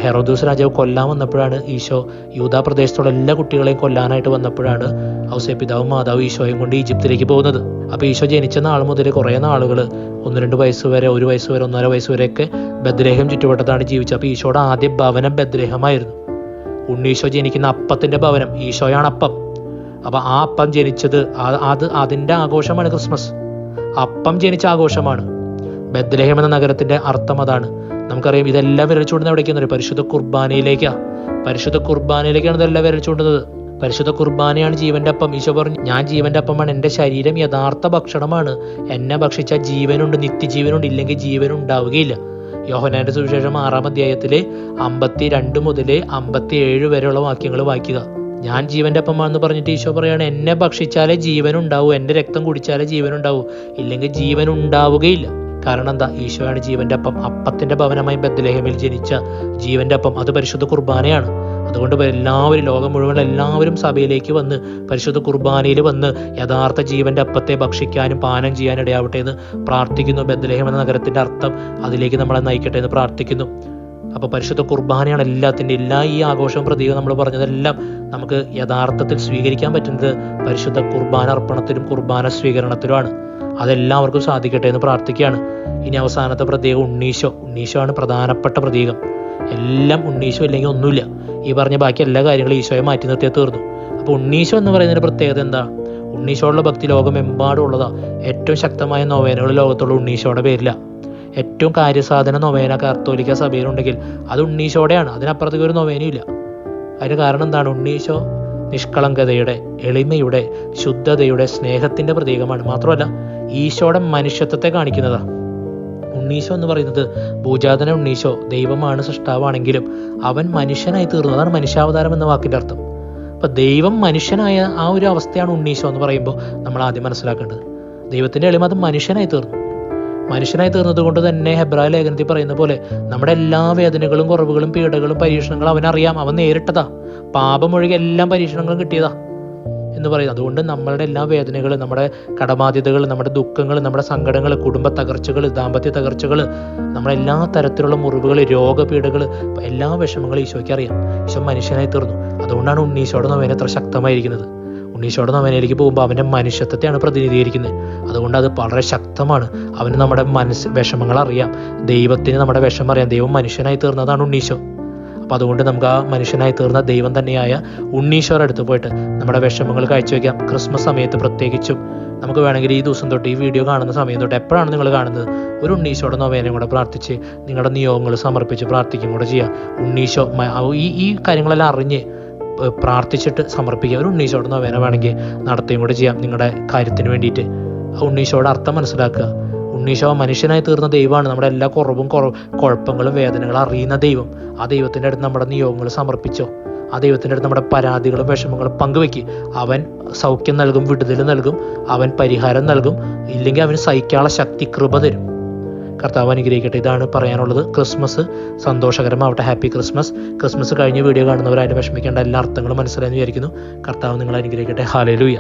ഹെറോദോസ് രാജാവ് കൊല്ലാൻ വന്നപ്പോഴാണ് ഈശോ യൂദാ പ്രദേശത്തുള്ള എല്ലാ കുട്ടികളെയും കൊല്ലാനായിട്ട് വന്നപ്പോഴാണ് ഔസേ പിതാവും മാതാവും ഈശോയും കൊണ്ട് ഈജിപ്തിലേക്ക് പോകുന്നത്. അപ്പോൾ ഈശോ ജനിച്ച നാൾ മുതൽ കുറേ നാളുകൾ 1-2 വയസ്സ് വരെ, 1 വയസ്സ് വരെ, 1.5 വയസ്സ് വരെയൊക്കെ ബെത്ലഹേം ചുറ്റുവട്ടത്താണ് ജീവിച്ചത്. അപ്പോൾ ഈശോയുടെ ആദ്യ ഭവനം ബെത്ലഹേമായിരുന്നു. ഉണ്ണീശോ ജനിക്കുന്ന അപ്പത്തിൻ്റെ ഭവനം, ഈശോയാണ് അപ്പം. അപ്പോൾ ആ അപ്പം ജനിച്ചത്, അതിൻ്റെ ആഘോഷമാണ് ക്രിസ്മസ്. അപ്പം ജനിച്ച ആഘോഷമാണ്. ബെത്ലഹേം എന്ന നഗരത്തിൻ്റെ അർത്ഥം അതാണ്. നമുക്കറിയാം ഇതെല്ലാം വിരൽ ചൂണ്ടുന്നത് എവിടേക്കാണ്? പരിശുദ്ധ കുർബാനയിലേക്കാണ്. പരിശുദ്ധ കുർബാനയിലേക്കാണ് ഇതെല്ലാം വിരൽ ചൂണ്ടുന്നത്. പരിശുദ്ധ കുർബാനയാണ് ജീവന്റെ അപ്പം. ഈശോ പറഞ്ഞു, ഞാൻ ജീവന്റെ അപ്പമാണ്, എൻ്റെ ശരീരം യഥാർത്ഥ ഭക്ഷണമാണ്, എന്നെ ഭക്ഷിച്ചാൽ ജീവനുണ്ട്, നിത്യജീവനുണ്ട്, ഇല്ലെങ്കിൽ ജീവൻ ഉണ്ടാവുകയില്ല. യോഹന്നാന്റെ സുവിശേഷം 6-ാം അധ്യായത്തിലെ 52 മുതൽ 57 വരെയുള്ള വാക്യങ്ങൾ വായിക്കുക. ഞാൻ ജീവന്റെ അപ്പമാണെന്ന് പറഞ്ഞിട്ട് ഈശോ പറയാണ്, എന്നെ ഭക്ഷിച്ചാലേ ജീവനുണ്ടാവൂ, എൻ്റെ രക്തം കുടിച്ചാലേ ജീവനുണ്ടാവൂ, ഇല്ലെങ്കിൽ ജീവൻ ഉണ്ടാവുകയില്ല. കാരണം എന്താ? ഈശോയാണ് ജീവന്റെ അപ്പം. അപ്പത്തിന്റെ ഭവനമായി ബെത്ലഹേമിൽ ജനിച്ച ജീവന്റെ അപ്പം, അത് പരിശുദ്ധ കുർബാനയാണ്. അതുകൊണ്ട് എല്ലാവരും, ലോകം മുഴുവൻ എല്ലാവരും സഭയിലേക്ക് വന്ന് പരിശുദ്ധ കുർബാനയിൽ വന്ന് യഥാർത്ഥ ജീവന്റെ അപ്പത്തെ ഭക്ഷിക്കാനും പാനം ചെയ്യാനും ഇടയാവട്ടെ എന്ന് പ്രാർത്ഥിക്കുന്നു. ബെത്ലഹേം എന്ന നഗരത്തിന്റെ അർത്ഥം അതിലേക്ക് നമ്മളെ നയിക്കട്ടെ എന്ന് പ്രാർത്ഥിക്കുന്നു. അപ്പോൾ പരിശുദ്ധ കുർബാനയാണ് എല്ലാത്തിൻ്റെ, എല്ലാ ഈ ആഘോഷവും പ്രതീകം നമ്മൾ പറഞ്ഞതെല്ലാം നമുക്ക് യഥാർത്ഥത്തിൽ സ്വീകരിക്കാൻ പറ്റുന്നത് പരിശുദ്ധ കുർബാന അർപ്പണത്തിലും കുർബാന സ്വീകരണത്തിലുമാണ്. അതെല്ലാവർക്കും സാധിക്കട്ടെ എന്ന് പ്രാർത്ഥിക്കുകയാണ്. ഇനി അവസാനത്തെ പ്രതീകം ഉണ്ണീശോ. ഉണ്ണീശോ ആണ് പ്രധാനപ്പെട്ട പ്രതീകം. എല്ലാം ഉണ്ണീശോ ഇല്ലെങ്കിൽ ഒന്നുമില്ല. ഈ പറഞ്ഞ ബാക്കി എല്ലാ കാര്യങ്ങളും ഈശോയെ മാറ്റി നിർത്തിയാൽ തീർന്നു. അപ്പോൾ ഉണ്ണീശോ എന്ന് പറയുന്നതിൻ്റെ പ്രത്യേകത എന്താ? ഉണ്ണീശോയുള്ള ഭക്തി ലോകമെമ്പാടും ഉള്ളതാ. ഏറ്റവും ശക്തമായ നൊവേനകൾ ലോകത്തുള്ള ഉണ്ണീശോയുടെ പേരില. ഏറ്റവും കാര്യസാധന നൊവേന കത്തോലിക്ക സഭയിലുണ്ടെങ്കിൽ അത് ഉണ്ണീശോടെയാണ്. അതിനപ്പുറത്തേക്ക് ഒരു നൊവേനയില്ല. അതിന് കാരണം എന്താണ്? ഉണ്ണീശോ നിഷ്കളങ്കതയുടെ, എളിമയുടെ, ശുദ്ധതയുടെ, സ്നേഹത്തിൻ്റെ പ്രതീകമാണ്. മാത്രമല്ല ഈശോയുടെ മനുഷ്യത്വത്തെ കാണിക്കുന്നതാ. ഉണ്ണീശോ എന്ന് പറയുന്നത്, ഭൂജാതന ഉണ്ണീശോ ദൈവമാണ്, സൃഷ്ടാവാണെങ്കിലും അവൻ മനുഷ്യനായി തീർന്നു. അതാണ് മനുഷ്യാവതാരം എന്ന വാക്കിൻ്റെ അർത്ഥം. അപ്പം ദൈവം മനുഷ്യനായ ആ ഒരു അവസ്ഥയാണ് ഉണ്ണീശോ എന്ന് പറയുമ്പോൾ നമ്മൾ ആദ്യം മനസ്സിലാക്കേണ്ടത്. ദൈവത്തിൻ്റെ എളിമ, അത് മനുഷ്യനായി തീർന്നു. മനുഷ്യനായി തീർന്നത് കൊണ്ട് തന്നെ ഹെബ്രായ ലേഖനത്തിൽ പറയുന്ന പോലെ നമ്മുടെ എല്ലാ വേദനകളും, കുറവുകളും, പീഡകളും, പരീക്ഷണങ്ങളും അവനറിയാം. അവൻ നേരിട്ടതാ. പാപമൊഴികെ എല്ലാ പരീക്ഷണങ്ങളും കിട്ടിയതാ. എന്ന് പറയുന്നത്. അതുകൊണ്ട് നമ്മളുടെ എല്ലാ വേദനകളും, നമ്മുടെ കടബാധ്യതകൾ, നമ്മുടെ ദുഃഖങ്ങൾ, നമ്മുടെ സങ്കടങ്ങൾ, കുടുംബ തകർച്ചകൾ, ദാമ്പത്യ തകർച്ചകൾ, നമ്മുടെ എല്ലാ തരത്തിലുള്ള മുറിവുകൾ, രോഗപീഠകൾ, എല്ലാ വിഷമങ്ങളും ഈശോയ്ക്ക് അറിയാം. ഈശോ മനുഷ്യനായി തീർന്നു. അതുകൊണ്ടാണ് ഉണ്ണീശോയുടെ നൊവേന എത്ര ശക്തമായിരിക്കുന്നത്. ഉണ്ണീശോയുടെ നൊവേനയിലേക്ക് പോകുമ്പോൾ അവൻ്റെ മനുഷ്യത്വത്തെയാണ് പ്രതിനിധീകരിക്കുന്നത്. അതുകൊണ്ട് അത് വളരെ ശക്തമാണ്. അവന് നമ്മുടെ വിഷമങ്ങൾ അറിയാം, ദൈവത്തിന് നമ്മുടെ വിഷമം അറിയാം. ദൈവം മനുഷ്യനായി തീർന്നതാണ് ഉണ്ണീശോ. അപ്പം അതുകൊണ്ട് നമുക്ക് ആ മനുഷ്യനായി തീർന്ന ദൈവം തന്നെയായ ഉണ്ണീശോയുടെ അടുത്ത് പോയിട്ട് നമ്മുടെ വിഷമങ്ങൾ കാഴ്ചവെക്കാം. ക്രിസ്മസ് സമയത്ത് പ്രത്യേകിച്ചും നമുക്ക് വേണമെങ്കിൽ ഈ ദിവസം തൊട്ട്, ഈ വീഡിയോ കാണുന്ന സമയം തൊട്ട്, എപ്പോഴാണ് നിങ്ങൾ കാണുന്നത്, ഒരു ഉണ്ണീശോയുടെ നൊവേനയും കൂടെ പ്രാർത്ഥിച്ച് നിങ്ങളുടെ നിയോഗങ്ങൾ സമർപ്പിച്ച് പ്രാർത്ഥിക്കും കൂടെ ചെയ്യുക. ഉണ്ണീശോ ഈ കാര്യങ്ങളെല്ലാം അറിഞ്ഞ് പ്രാർത്ഥിച്ചിട്ട് സമർപ്പിക്കുക. ഒരു ഉണ്ണീശോയുടെ നൊവേന വേണമെങ്കിൽ നടത്തുകയും കൂടെ ചെയ്യാം നിങ്ങളുടെ കാര്യത്തിന് വേണ്ടിയിട്ട്. ഉണ്ണീശോയുടെ അർത്ഥം മനസ്സിലാക്കുക. ഉണ്ണീശോ മനുഷ്യനായി തീർന്ന ദൈവമാണ്. നമ്മുടെ എല്ലാ കുഴപ്പങ്ങളും വേദനകളും അറിയുന്ന ദൈവം. ആ ദൈവത്തിൻ്റെ അടുത്ത് നമ്മുടെ നിയോഗങ്ങൾ സമർപ്പിച്ചോ. ആ ദൈവത്തിൻ്റെ അടുത്ത് നമ്മുടെ പരാതികളും വിഷമങ്ങളും പങ്കുവെക്കുക. അവൻ സൗഖ്യം നൽകും, വിടുതൽ നൽകും, അവൻ പരിഹാരം നൽകും. ഇല്ലെങ്കിൽ അവന് സഹിക്കാനുള്ള ശക്തി, കൃപ തരും. കർത്താവ് അനുഗ്രഹിക്കട്ടെ. ഇതാണ് പറയാനുള്ളത്. ക്രിസ്മസ് സന്തോഷകരമാവട്ടെ. Happy Christmas. ക്രിസ്മസ് കഴിഞ്ഞ് വീഡിയോ കാണുന്നവരായിട്ട് വിഷമിക്കേണ്ട എല്ലാ അർത്ഥങ്ങളും മനസ്സിലായെന്ന് വിചാരിക്കുന്നു. കർത്താവ് നിങ്ങളെ അനുഗ്രഹിക്കട്ടെ. ഹല്ലേലൂയ.